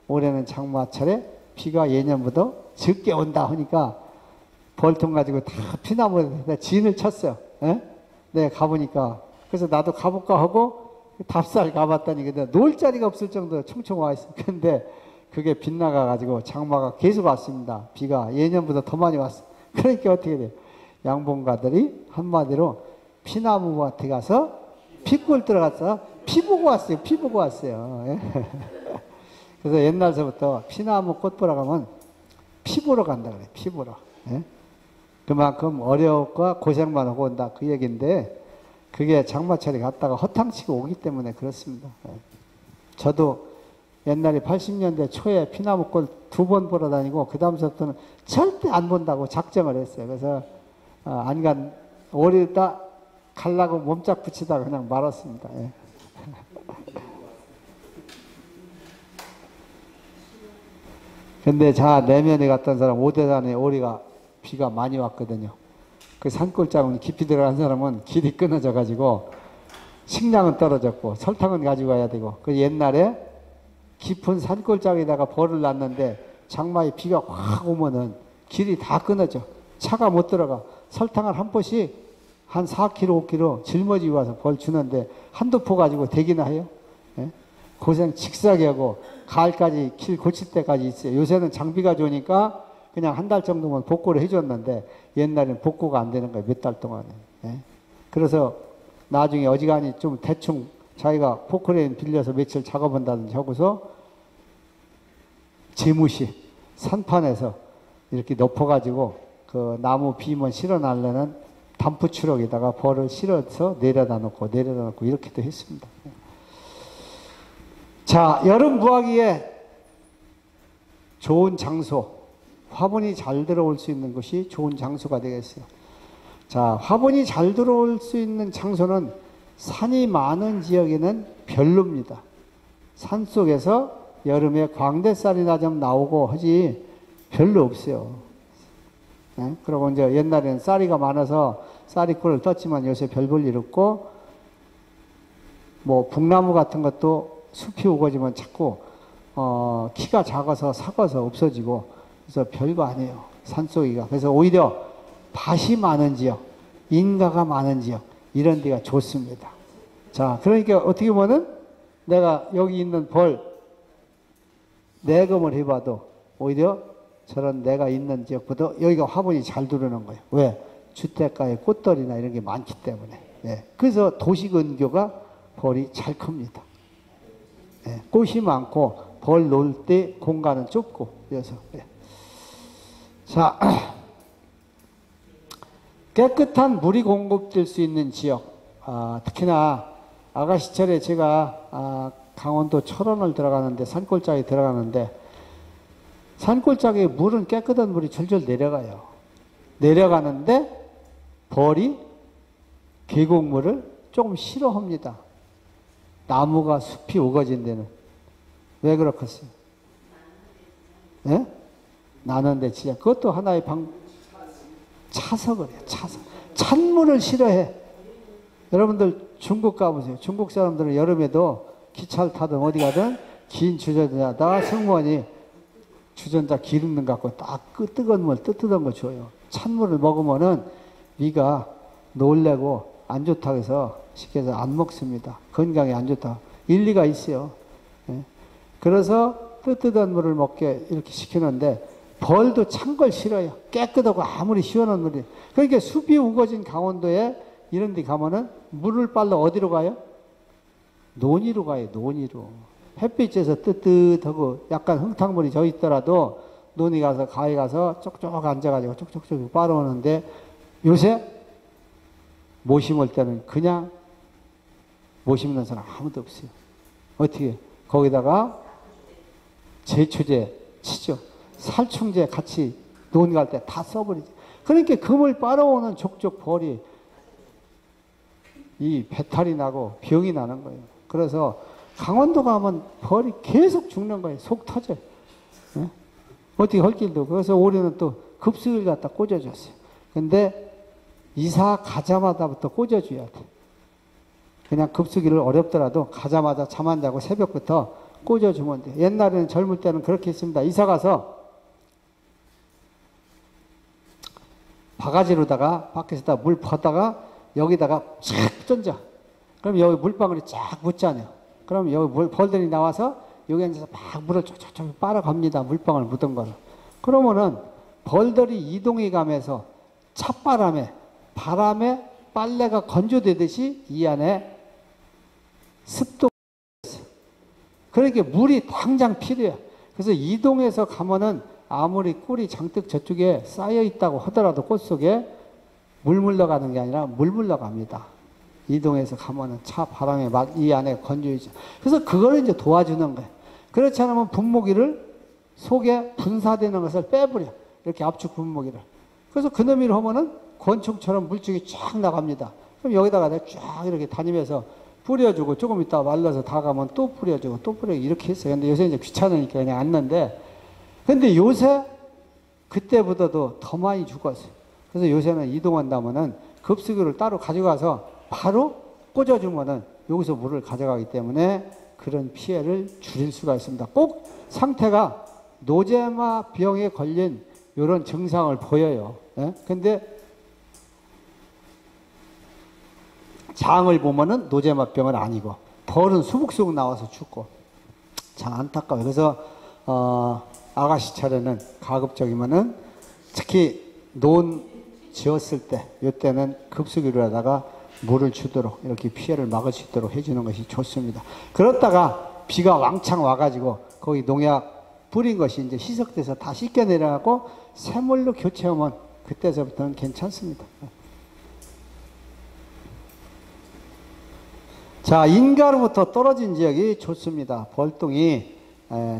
올해는 장마철에 비가 예년보다 적게 온다 하니까 벌통 가지고 다 피나무에 진을 쳤어요. 에? 네, 가보니까. 그래서 나도 가볼까 하고 답살 가봤더니 근데 놀 자리가 없을 정도로 총총 와 있어. 근데 그게 빗나가가지고 장마가 계속 왔습니다. 비가 예년보다 더 많이 왔어. 그러니까 어떻게 돼요? 양봉가들이 한마디로 피나무밭에 가서 피꿀 들어가서 피 보고 왔어요. 피 보고 왔어요. 예? 그래서 옛날서부터 피나무 꽃 보러 가면 피 보러 간다 그래. 피 보러. 예? 그만큼 어려움과 고생만 하고 온다. 그 얘기인데 그게 장마철에 갔다가 허탕치고 오기 때문에 그렇습니다. 예. 저도 옛날에 80년대 초에 피나무꽃 2번 보러 다니고 그 다음부터는 절대 안 본다고 작정을 했어요. 그래서 안 간 올해다 가려고 몸짝 붙이다가 그냥 말았습니다. 예. 근데 자 내면에 갔던 사람 5대산에 올해가 비가 많이 왔거든요. 그 산골짜기 깊이 들어간 사람은 길이 끊어져 가지고 식량은 떨어졌고 설탕은 가지고 가야 되고 그 옛날에 깊은 산골짜기에다가 벌을 놨는데 장마에 비가 확 오면은 길이 다 끊어져. 차가 못 들어가. 설탕을 한 포씩 한 4kg, 5kg 짊어지고 와서 벌 주는데 한두 포 가지고 되기나 해요? 예? 고생 칙사게 하고 가을까지 길 고칠 때까지 있어요. 요새는 장비가 좋으니까 그냥 한 달 정도면 복구를 해줬는데 옛날에는 복구가 안 되는 거예요. 몇 달 동안에. 예? 그래서 나중에 어지간히 좀 대충 자기가 포크레인 빌려서 며칠 작업한다든지 하고서 재무시 산판에서 이렇게 높아가지고 그 나무 비면 실어나려는 단프 추럭에다가 벌을 실어서 내려다 놓고 이렇게도 했습니다. 자, 여름 무화기에 좋은 장소, 화분이 잘 들어올 수 있는 것이 좋은 장소가 되겠어요. 자, 화분이 잘 들어올 수 있는 장소는 산이 많은 지역에는 별로입니다. 산 속에서 여름에 광대살이나 좀 나오고 하지 별로 없어요. 네? 그리고 이제 옛날에는 쌀이가 많아서 쌀이꿀을 떴지만 요새 별 볼 일 없고 뭐 북나무 같은 것도 숲이 우거지면 자꾸 키가 작아서 삭아서 없어지고 그래서 별거 아니에요. 산속이가. 그래서 오히려 밭이 많은 지역, 인가가 많은 지역 이런 데가 좋습니다. 자, 그러니까 어떻게 보면은 내가 여기 있는 벌 내검을 해봐도 오히려 저런 내가 있는 지역보다 여기가 화분이 잘 들어오는 거예요. 왜? 주택가에 꽃들이나 이런 게 많기 때문에. 예. 그래서 도시근교가 벌이 잘 큽니다. 예. 꽃이 많고 벌 놓을 때 공간은 좁고 그래서. 예. 자, 깨끗한 물이 공급될 수 있는 지역. 특히나 아가씨철에 제가 강원도 철원을 들어가는데 산골짜기 들어가는데 산골짜기에 물은 깨끗한 물이 줄줄 내려가요. 내려가는데 벌이 계곡물을 조금 싫어합니다. 나무가 숲이 우거진 데는. 왜 그렇겠어요? 예? 나는데 진짜 그것도 하나의 차서 그래요. 차서. 찬물을 싫어해. 여러분들 중국 가보세요. 중국 사람들은 여름에도 기차를 타든 어디 가든 긴 주전자다 승무원이 주전자 기름 넣은 것 갖고 딱 뜨거운 물 뜨뜻한 거 줘요. 찬물을 먹으면은 위가 놀래고 안 좋다고 해서 쉽게 해서 안 먹습니다. 건강에 안 좋다. 일리가 있어요. 예. 그래서 뜨뜻한 물을 먹게 이렇게 시키는데 벌도 찬 걸 싫어요. 깨끗하고 아무리 시원한 물이. 그러니까 숲이 우거진 강원도에 이런 데 가면은 물을 빨러 어디로 가요? 논이로 가요. 논이로. 햇빛에서 뜨뜻하고 약간 흥탕물이 져 있더라도 논에 가서 가에 가서 쪽쪽 앉아가지고 쪽쪽쪽 빨아오는데 요새 못 심을 때는 그냥 못 심는 사람 아무도 없어요. 어떻게? 거기다가 제초제 치죠. 살충제 같이 논 갈 때 다 써버리죠. 그러니까 금을 빨아오는 족족 벌이 이 배탈이 나고 병이 나는 거예요. 그래서 강원도 가면 벌이 계속 죽는 거예요. 속 터져요. 예? 어떻게 할 길도. 그래서 올해는 또 급수를 갖다 꽂아줬어요. 근데 이사 가자마자부터 꽂아줘야 돼. 그냥 급수기를 어렵더라도 가자마자 잠 안 자고 새벽부터 꽂아주면 돼. 옛날에는 젊을 때는 그렇게 했습니다. 이사 가서 바가지로다가 밖에서다 물 퍼다가 여기다가 쫙 던져. 그럼 여기 물방울이 쫙 묻잖아요. 그럼 여기 벌들이 나와서 여기 앉아서 막 물을 쫙쫙 빨아갑니다. 물방울 묻은 거를. 그러면은 벌들이 이동해 가면서 찬바람에 바람에 빨래가 건조되듯이 이 안에 습도가 있어요. 그러니까 물이 당장 필요해요. 그래서 이동해서 가면은 아무리 꿀이 장뜩 저쪽에 쌓여 있다고 하더라도 꽃 속에 물 물러가는 게 아니라 물 물러갑니다. 이동해서 가면은 차 바람에 막 이 안에 건조해져. 그래서 그걸 이제 도와주는 거예요. 그렇지 않으면 분무기를 속에 분사되는 것을 빼버려. 이렇게 압축 분무기를. 그래서 그놈이를 하면은 권총처럼 물줄이 쫙 나갑니다. 그럼 여기다가 내가 쫙 이렇게 다니면서 뿌려주고 조금 있다가 말라서 다 가면 또 뿌려주고 또 뿌려주고 이렇게 했어요. 근데 요새 이제 귀찮으니까 그냥 안 넣는데, 근데 요새 그때보다도 더 많이 죽었어요. 그래서 요새는 이동한다면은 급수기를 따로 가져가서 바로 꽂아주면은 여기서 물을 가져가기 때문에 그런 피해를 줄일 수가 있습니다. 꼭 상태가 노제마 병에 걸린 이런 증상을 보여요. 예? 근데 장을 보면은 노제마병은 아니고 벌은 수북수북 나와서 죽고 참 안타까워요. 그래서 아가씨 차례는 가급적이면은 특히 논 지었을 때 이때는 급수기로 하다가 물을 주도록 이렇게 피해를 막을 수 있도록 해주는 것이 좋습니다. 그렇다가 비가 왕창 와가지고 거기 농약 뿌린 것이 이제 희석돼서 다 씻겨 내려가고 새물로 교체하면 그때서부터는 괜찮습니다. 자, 인가로부터 떨어진 지역이 좋습니다. 벌똥이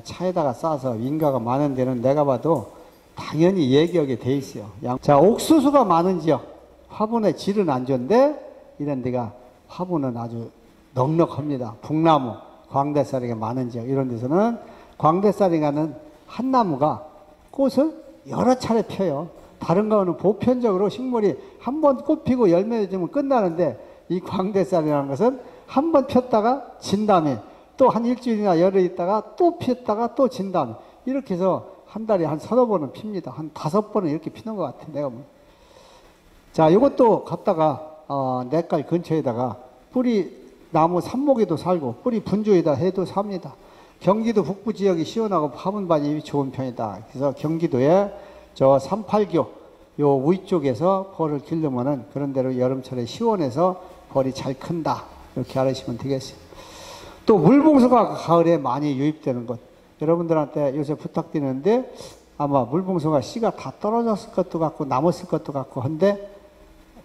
차에다가 싸서 인가가 많은 데는 내가 봐도 당연히 예기하게 돼 있어요. 자, 옥수수가 많은 지역, 화분의 질은 안 좋은데 이런 데가 화분은 아주 넉넉합니다. 북나무, 광대사리가 많은 지역 이런 데서는 광대사리가는 한 나무가 꽃을 여러 차례 펴요. 다른 거는 보편적으로 식물이 한 번 꽃 피고 열매 맺으면 끝나는데 이 광대사리라는 것은 한 번 폈다가 진 다음에 또 한 일주일이나 열흘 있다가 또 폈다가 또 진 다음에 이렇게 해서 한 달에 한 서너 번은 핍니다. 한 5번은 이렇게 피는 것 같아, 내가 뭐. 자, 이것도 갖다가, 냇갈 근처에다가 뿌리, 나무 삽목에도 살고, 뿌리 분주에다 해도 삽니다. 경기도 북부 지역이 시원하고 화분 반입이 좋은 편이다. 그래서 경기도에 저 38교, 요 위쪽에서 벌을 기르면은 그런 대로 여름철에 시원해서 벌이 잘 큰다. 이렇게 알으시면 되겠어요. 또 물봉소가 가을에 많이 유입되는 것. 여러분들한테 요새 부탁드리는데 아마 물봉송아 씨가 다 떨어졌을 것도 같고 남았을 것도 같고 한데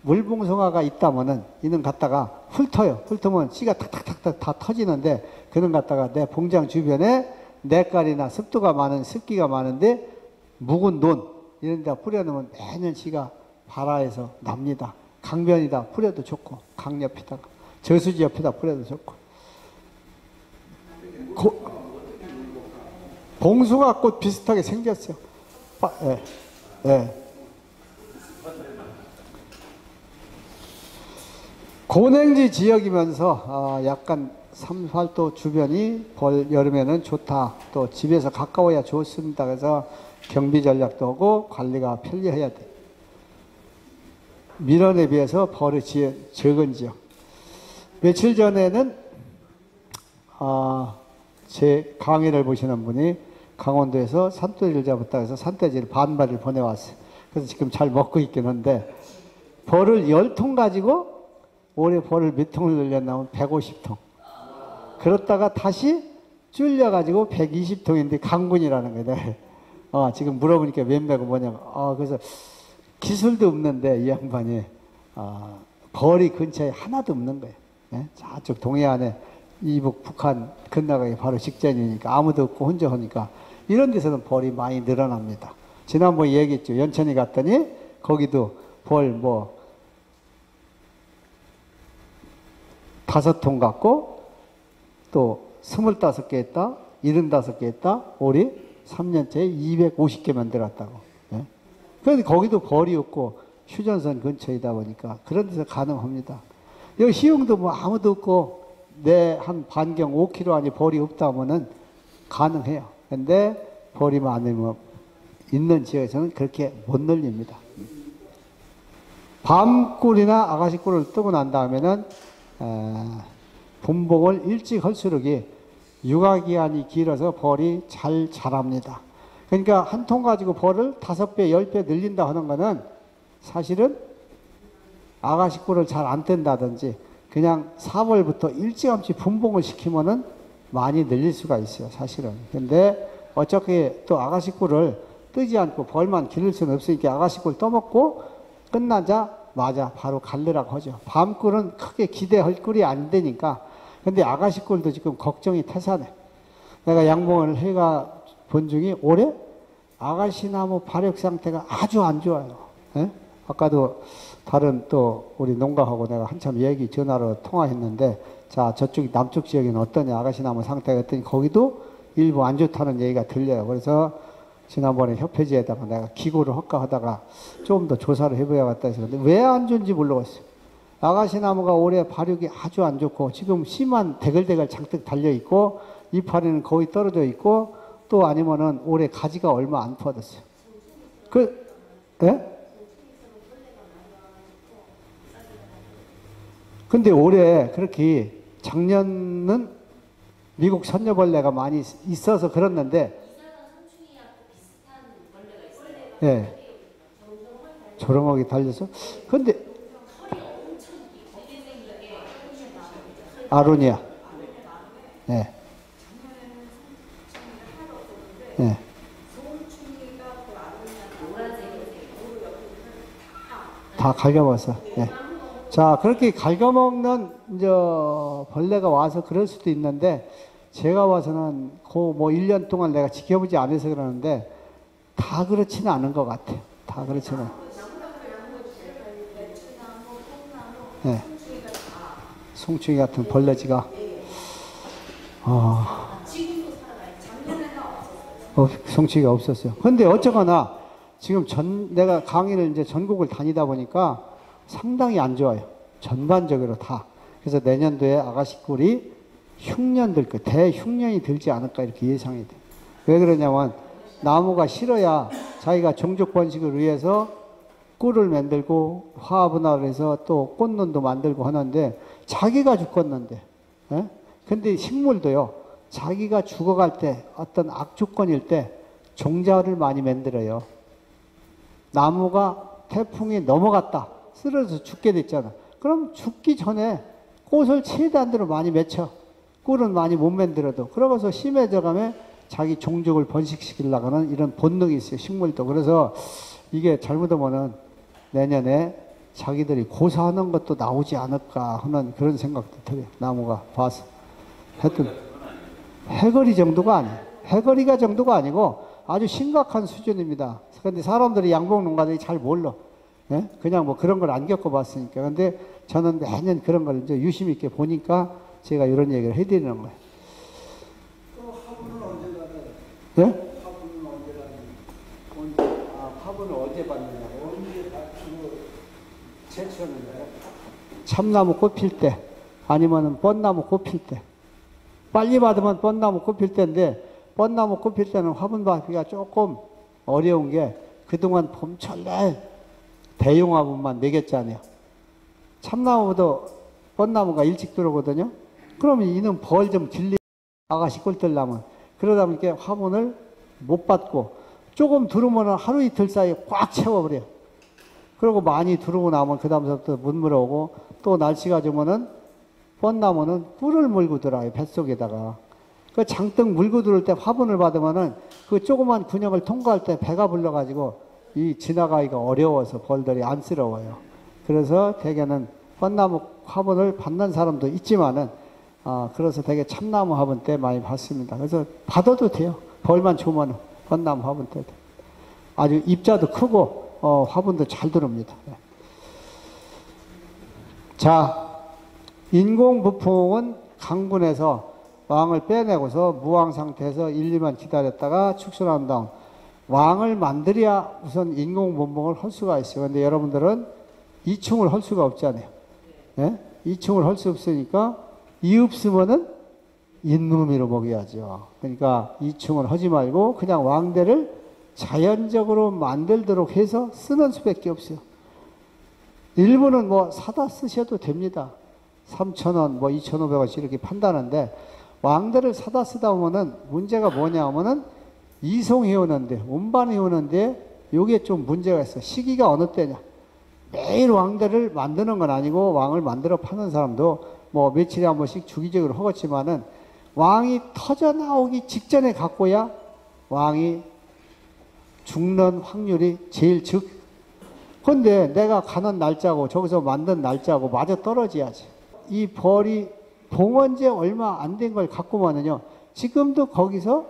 물봉송아가 있다면은 이는 갖다가 훑어요. 훑으면 씨가 탁탁탁탁 다 터지는데 그는 갖다가 내 봉장 주변에 냇가리나 습도가 많은 습기가 많은데 묵은 논 이런 데다 뿌려놓으면 매년 씨가 발아에서 납니다. 강변이다 뿌려도 좋고 강 옆에다가 저수지 옆에다 뿌려도 좋고 봉숭아 꽃 비슷하게 생겼어요. 예, 예. 고냉지 지역이면서 약간 3, 8도 주변이 여름에는 좋다. 또 집에서 가까워야 좋습니다. 그래서 경비 전략도 하고 관리가 편리해야 돼. 민원에 비해서 벌이 적은 지역. 며칠 전에는 제 강의를 보시는 분이 강원도에서 산돼지를 잡았다 해서 산돼지를 반마리를 보내왔어요. 그래서 지금 잘 먹고 있긴 한데 벌을 10통 가지고 올해 벌을 몇 통을 늘렸냐면 150통. 그렇다가 다시 줄여가지고 120통인데 강군이라는 거예요. 지금 물어보니까 몇 뭐냐고. 그래서 기술도 없는데 이 양반이 벌이 근처에 하나도 없는 거예요. 네? 저쪽 동해안에 이북 북한 건너가기 바로 직전이니까 아무도 없고 혼자 하니까 이런 데서는 벌이 많이 늘어납니다. 지난번에 얘기했죠. 연천에 갔더니 거기도 벌 뭐 5통 갖고 또 25개 했다, 75개 했다, 올해 3년째에 250개 만들었다고. 예? 그런데 거기도 벌이 없고 휴전선 근처이다 보니까 그런 데서 가능합니다. 여기 시흥도 뭐 아무도 없고 내 한 반경 5km 안에 벌이 없다 하면은 가능해요. 근데 벌이 많으면 있는 지역에서는 그렇게 못 늘립니다. 밤꿀이나 아가씨꿀을 뜨고 난 다음에는 분봉을 일찍 할수록이 육아기간이 길어서 벌이 잘 자랍니다. 그러니까 한 통 가지고 벌을 5배, 10배 늘린다 하는 거는 사실은 아가씨꿀을 잘 안 뜬다든지 그냥 4월부터 일찌감치 분봉을 시키면은 많이 늘릴 수가 있어요, 사실은. 근데 어차피 또 아가씨꿀을 뜨지 않고 벌만 기를 수는 없으니까 아가씨꿀 떠먹고 끝나자마자 바로 갈르라고 하죠. 밤꿀은 크게 기대할 꿀이 안 되니까. 근데 아가씨꿀도 지금 걱정이 태산해. 내가 양봉을 해가 본 중에 올해 아가씨나무 발육 상태가 아주 안 좋아요. 예? 아까도 다른 또 우리 농가하고 내가 한참 얘기 전화로 통화했는데, 자, 저쪽 남쪽 지역에는 어떠냐, 아가씨나무 상태가 했더니 거기도 일부 안 좋다는 얘기가 들려요. 그래서 지난번에 협회지에다가 내가 기고를 할까 하다가 좀 더 조사를 해봐야겠다 해서. 근데 왜 안 좋은지 모르겠어요. 아가씨나무가 올해 발육이 아주 안 좋고 지금 씨만 대글대글 장뜩 달려있고 이파리는 거의 떨어져 있고 또 아니면은 올해 가지가 얼마 안 퍼졌어요. 예? 근데 올해 그렇게 작년은 미국 선녀벌레가 많이 있어서 그랬는데, 예. 조롱하게 달려서. 근데, 아로니아. 예. 예. 다 갉아먹었어. 예. 자, 그렇게 갉아먹는 이제 벌레가 와서 그럴 수도 있는데, 제가 와서는 뭐 1년 동안 내가 지켜보지 않아서 그러는데 다 그렇지는 않은 것 같아요. 다 그렇지는. 네. 송충이 같은 벌레지가 송충이가 없었어요. 근데 어쩌거나 지금 내가 강의를 이제 전국을 다니다 보니까 상당히 안 좋아요. 전반적으로 다. 그래서 내년도에 아가씨꿀이 흉년 들 거, 대흉년이 들지 않을까 이렇게 예상이 돼요. 왜 그러냐면 나무가 실어야 자기가 종족 번식을 위해서 꿀을 만들고 화분화를 해서 또 꽃눈도 만들고 하는데 자기가 죽었는데, 예? 근데 식물도요, 자기가 죽어갈 때 어떤 악조건일 때 종자를 많이 만들어요. 나무가 태풍이 넘어갔다, 쓰러져서 죽게 됐잖아. 그럼 죽기 전에 꽃을 최대한대로 많이 맺혀. 꿀은 많이 못 만들어도. 그러고서 심해져가면 자기 종족을 번식시키려고 하는 이런 본능이 있어요, 식물도. 그래서 이게 잘못하면은 내년에 자기들이 고사하는 것도 나오지 않을까 하는 그런 생각도 들어요. 나무가 봐서. 하여튼, 해거리 정도가 아니에요. 해거리가 정도가 아니고 아주 심각한 수준입니다. 근데 사람들이 양봉농가들이 잘 몰라. 예? 그냥 뭐 그런 걸 안 겪어봤으니까. 근데 저는 매년 그런 걸 이제 유심 있게 보니까 제가 이런 얘기를 해드리는 거예요. 화분은 언제 받아요? 예? 화분은 언제 받아요? 화분을 언제 받느냐고? 언제 받고 제출하는가요? 참나무 꽃 필 때, 아니면은 뻔나무 꽃 필 때. 빨리 받으면 뻔나무 꽃 필 때인데, 뻔나무 꽃 필 때는 화분 받기가 조금 어려운 게 그동안 봄철 내 대용 화분만 먹였잖아요. 참나무도 뻔나무가 일찍 들어오거든요. 그러면 이는 벌 좀 길리 아가씨 꿀 들려면, 그러다 보니까 화분을 못 받고 조금 들어오면 하루 이틀 사이에 꽉 채워버려. 그리고 많이 들어오고 나면 그 다음부터 못 물어오고, 또 날씨가 좋으면은 뻔나무는 꿀을 물고 들어와요, 뱃속에다가. 그 장떡 물고 들어올 때 화분을 받으면은 그 조그만 군형을 통과할 때 배가 불러가지고 이 지나가기가 어려워서 벌들이 안쓰러워요. 그래서 대개는 뻔나무 화분을 받는 사람도 있지만은, 그래서 되게 참나무 화분 때 많이 받습니다. 그래서 받아도 돼요. 벌만 좋으면 뻔나무 화분 때도. 아주 입자도 크고 화분도 잘 들어옵니다. 자, 인공부풍은 강분해서 왕을 빼내고서 무왕 상태에서 1, 2만 기다렸다가 축소한 다음 왕을 만들어야 우선 인공분봉을 할 수가 있어요. 근데 여러분들은 이충을 할 수가 없잖아요. 예? 이충을 할 수 없으니까 이 없으면은 인누미로 먹여야죠. 그러니까 이충을 하지 말고 그냥 왕대를 자연적으로 만들도록 해서 쓰는 수밖에 없어요. 일부는 뭐 사다 쓰셔도 됩니다. 3,000원, 뭐 2,500원씩 이렇게 판다는데 왕대를 사다 쓰다 보면은 문제가 뭐냐 하면은 이송해 오는데, 운반해 오는데 요게 좀 문제가 있어. 시기가 어느 때냐. 매일 왕대를 만드는 건 아니고 왕을 만들어 파는 사람도 뭐 며칠에 한 번씩 주기적으로 하겠지만은 왕이 터져 나오기 직전에 갖고야 왕이 죽는 확률이 제일 적. 근데 내가 가는 날짜고 저기서 만든 날짜고 마저 떨어져야지. 이 벌이 봉헌제 얼마 안 된 걸 갖고만은요, 지금도 거기서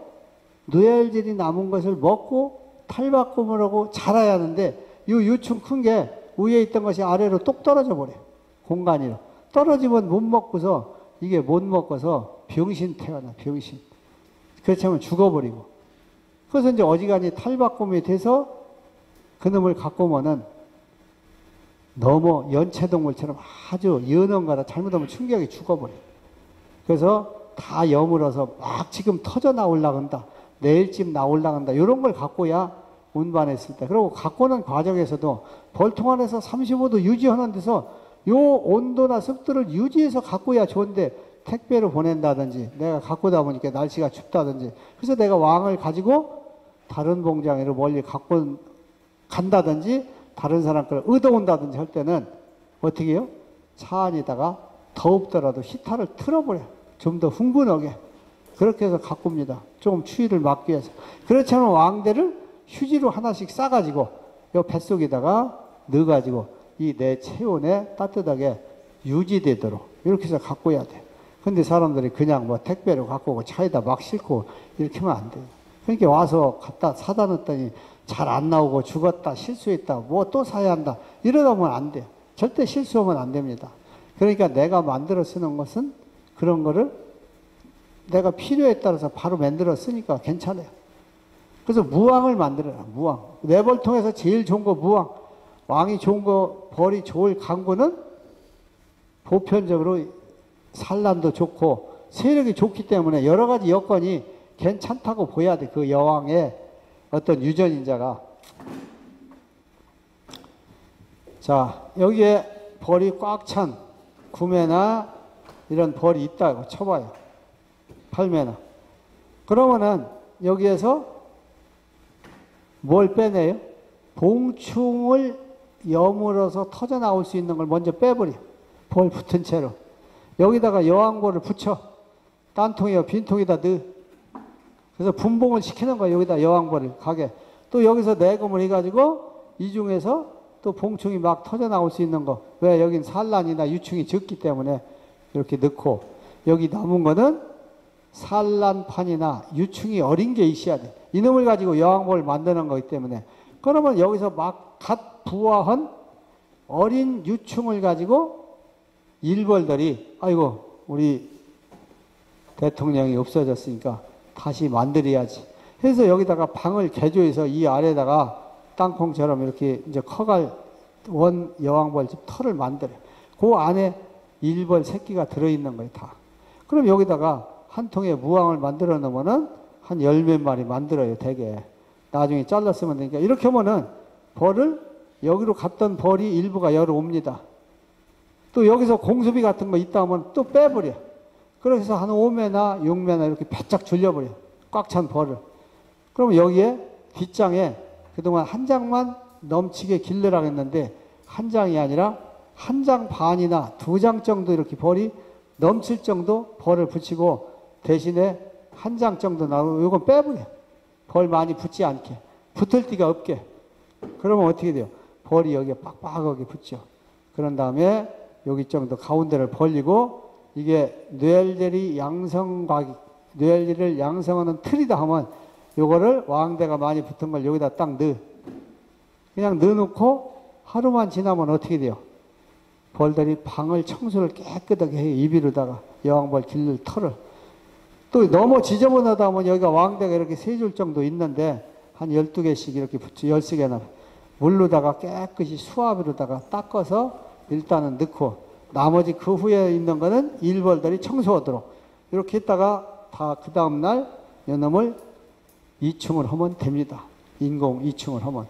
뇌알질이 남은 것을 먹고 탈바꿈을 하고 자라야 하는데, 요 유충 큰 게 위에 있던 것이 아래로 똑 떨어져 버려요. 공간이로. 떨어지면 못 먹고서, 이게 못 먹어서 병신 태어나, 병신. 그렇지 않으면 죽어버리고. 그래서 이제 어지간히 탈바꿈이 돼서 그놈을 갖고 오면은 너무 연체동물처럼 아주 연한 거라 잘못하면 충격이 죽어버려요. 그래서 다 여물어서 막 지금 터져 나오려고 한다. 내일쯤 나오려고 한다. 이런 걸 갖고야 운반했을 때. 그리고 갖고 오는 과정에서도 벌통 안에서 35도 유지하는 데서 요 온도나 습도를 유지해서 갖고야 좋은데 택배로 보낸다든지 내가 갖고 다 보니까 날씨가 춥다든지 그래서 내가 왕을 가지고 다른 봉장으로 멀리 갖고 간다든지 다른 사람 걸 얻어온다든지 할 때는 어떻게 해요? 차 안에다가 더웁더라도 히터를 틀어버려요. 좀 더 흥분하게. 그렇게 해서 갖고 옵니다. 조금 추위를 막기 위해서. 그렇지 않으면 왕대를 휴지로 하나씩 싸가지고 요 뱃속에다가 넣어가지고 이 내 체온에 따뜻하게 유지되도록 이렇게 해서 갖고 와야 돼. 근데 사람들이 그냥 뭐 택배로 갖고 오고 차에다 막 싣고 이렇게 하면 안 돼요. 그러니까 와서 갖다 사다 놨더니 잘 안 나오고 죽었다, 실수했다, 뭐 또 사야 한다. 이러다 보면 안 돼요. 절대 실수하면 안 됩니다. 그러니까 내가 만들어 쓰는 것은 그런 거를 내가 필요에 따라서 바로 만들어 쓰니까 괜찮아요. 그래서 무왕을 만들어라, 무왕. 내 벌통에서 제일 좋은 거 무왕. 왕이 좋은 거, 벌이 좋을 강구는 보편적으로 산란도 좋고 세력이 좋기 때문에 여러 가지 여건이 괜찮다고 보여야 돼. 그 여왕의 어떤 유전인자가. 자, 여기에 벌이 꽉 찬 구매나 이런 벌이 있다고 쳐봐요. 팔매나. 그러면은 여기에서 뭘 빼내요? 봉충을 여물어서 터져 나올 수 있는 걸 먼저 빼버려. 벌 붙은 채로. 여기다가 여왕벌을 붙여. 딴통이요, 빈통에다 넣어. 그래서 분봉을 시키는 거야. 여기다 여왕벌을 가게. 또 여기서 내금을 해가지고 이 중에서 또 봉충이 막 터져 나올 수 있는 거. 왜? 여긴 산란이나 유충이 적기 때문에 이렇게 넣고, 여기 남은 거는 산란판이나 유충이 어린 게 있어야 돼. 이놈을 가지고 여왕벌을 만드는 거기 때문에. 그러면 여기서 막 갓 부화한 어린 유충을 가지고 일벌들이, 아이고 우리 대통령이 없어졌으니까 다시 만들어야지. 그래서 여기다가 방을 개조해서 이 아래다가 땅콩처럼 이렇게 이제 커갈 원 여왕벌집 털을 만들어요. 그 안에 일벌 새끼가 들어있는 거예요, 다. 그럼 여기다가 한 통에 무왕을 만들어 놓으면은 한 10몇 마리 만들어요, 대개. 나중에 잘랐으면 되니까. 이렇게 하면은 벌을, 여기로 갔던 벌이 일부가 열어 옵니다. 또 여기서 공수비 같은 거 있다 하면 또 빼버려. 그래서 한 5매나 6매나 이렇게 바짝 줄여버려. 꽉 찬 벌을. 그러면 여기에 뒷장에 그동안 한 장만 넘치게 길러라고 했는데 한 장이 아니라 한 장 반이나 2장 정도 이렇게 벌이 넘칠 정도 벌을 붙이고 대신에 한 장 정도 나오고 이건 빼버려. 벌 많이 붙지 않게. 붙을 데가 없게. 그러면 어떻게 돼요? 벌이 여기에 빡빡하게 붙죠. 그런 다음에 여기 정도 가운데를 벌리고 이게 뇌알젤이 양성각, 그냥 넣어놓고 하루만 지나면 어떻게 돼요? 벌들이 방을 청소를 깨끗하게 해요. 이비로다가 여왕벌 길를 털을. 또 너무 지저분하다 하면 여기가 왕대가 이렇게 세 줄 정도 있는데 한 12개씩 이렇게 붙여 13개나 물로다가 깨끗이 수압으로다가 닦아서 일단은 넣고 나머지 그 후에 있는 거는 일벌들이 청소하도록 이렇게 했다가 다 그 다음날 요놈을 2층을 하면 됩니다. 인공 2층을 하면.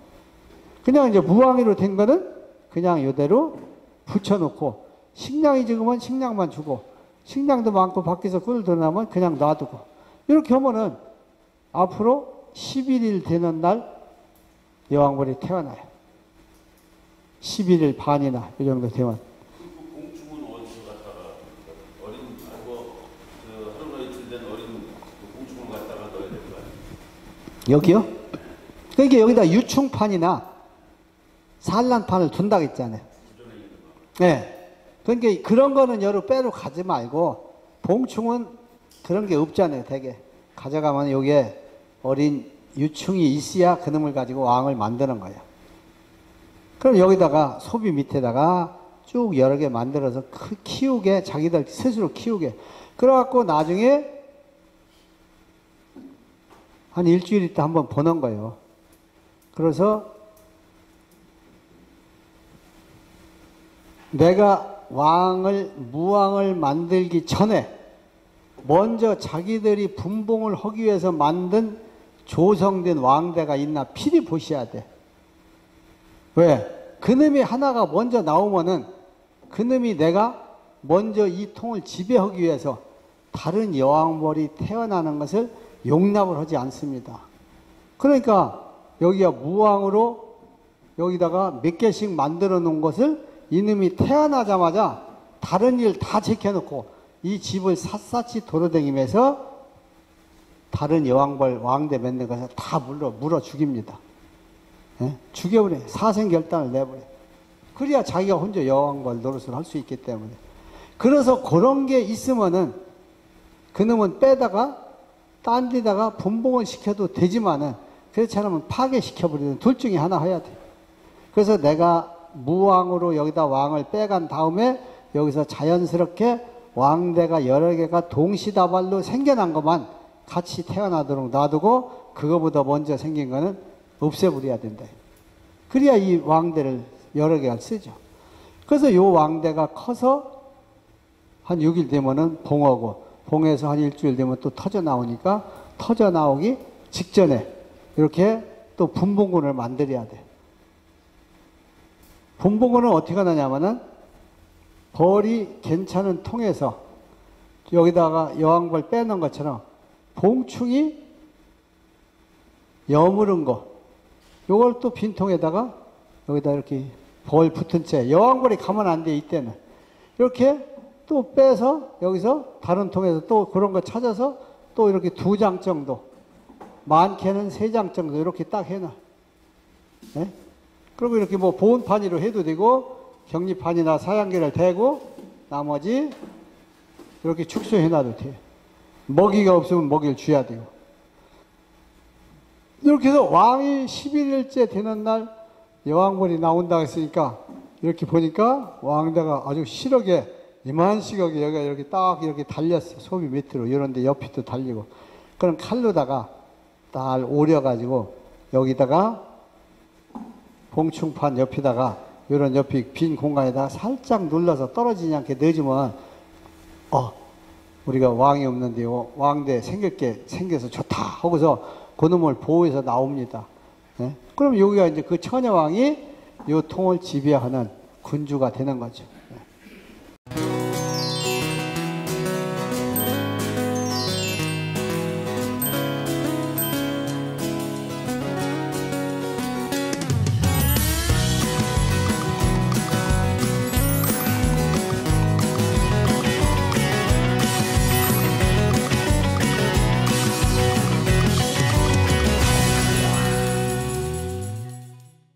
그냥 이제 무항이로 된 거는 그냥 이대로 붙여놓고 식량이 적으면 식량만 주고 식량도 많고 밖에서 꿀 들어나면 그냥 놔두고 이렇게 하면은 앞으로 11일 되는 날 여왕벌이 태어나요. 11일 반이나 이 정도 되면. 그 공충은 어디서 갖다가 어린 하루나 이틀 된 어린 그 공충을 갖다가 넣어야 될 거 아니에요? 여기요? 그러니까 여기다 유충판이나 산란판을 둔다고 했잖아요. 네. 그러니까 그런 거는 여러 빼로 가지 말고 봉충은 그런 게 없잖아요. 되게 가져가면 여기에 어린 유충이 있어야 그놈을 가지고 왕을 만드는 거예요. 그럼 여기다가 소비 밑에다가 쭉 여러 개 만들어서 키우게 자기들 스스로 키우게 그래갖고 나중에 한 일주일 있다 한번 보는 거예요. 그래서 내가 무왕을 만들기 전에 먼저 자기들이 분봉을 하기 위해서 만든 조성된 왕대가 있나 필히 보셔야 돼. 왜? 그놈이 하나가 먼저 나오면은 그놈이 내가 먼저 이 통을 지배하기 위해서 다른 여왕벌이 태어나는 것을 용납을 하지 않습니다. 그러니까 여기가 무왕으로 여기다가 몇 개씩 만들어 놓은 것을 이놈이 태어나자마자 다른 일 다 제껴놓고 이 집을 샅샅이 돌아다니면서 다른 여왕벌 왕대 맺는 것을 다 물어 죽입니다. 예? 죽여버려. 사생결단을 내버려. 그래야 자기가 혼자 여왕벌 노릇을 할 수 있기 때문에. 그래서 그런 게 있으면은 그놈은 빼다가 딴 데다가 분봉을 시켜도 되지만은 그렇지 않으면 파괴시켜버리는 둘 중에 하나 해야 돼. 그래서 내가 무왕으로 여기다 왕을 빼간 다음에 여기서 자연스럽게 왕대가 여러 개가 동시다발로 생겨난 것만 같이 태어나도록 놔두고 그거보다 먼저 생긴 거는 없애버려야 된다. 그래야 이 왕대를 여러 개가 쓰죠. 그래서 이 왕대가 커서 한 6일 되면은 봉하고 봉해서 한 일주일 되면 또 터져 나오니까 터져 나오기 직전에 이렇게 또 분봉군을 만들어야 돼. 분봉군은 어떻게 하느냐면은 벌이 괜찮은 통에서 여기다가 여왕벌 빼놓은 것처럼 봉충이 여무른 거 요걸 또 빈통에다가 여기다 이렇게 벌 붙은 채 여왕벌이 가면 안 돼 이때는 이렇게 또 빼서 여기서 다른 통에서 또 그런 거 찾아서 또 이렇게 2장 정도 많게는 3장 정도 이렇게 딱 해놔. 네? 그리고 이렇게 뭐 보온판이로 해도 되고 격리판이나 사양기를 대고 나머지 이렇게 축소해놔도 돼. 먹이가 없으면 먹이를 줘야 되고. 이렇게 해서 왕이 11일째 되는 날 여왕벌이 나온다고 했으니까 이렇게 보니까 왕대가 아주 실하게 이만식하게 여기가 이렇게 딱 이렇게 달렸어. 소비 밑으로 이런데 옆에도 달리고. 그럼 칼로다가 딱 오려가지고 여기다가 봉충판 옆에다가 이런 옆에 빈 공간에다가 살짝 눌러서 떨어지지 않게 넣어주면 우리가 왕이 없는데 왕대 생길 게 생겨서 좋다 하고서 그놈을 보호해서 나옵니다. 네? 그럼 여기가 이제 그 처녀왕이 이 통을 지배하는 군주가 되는 거죠.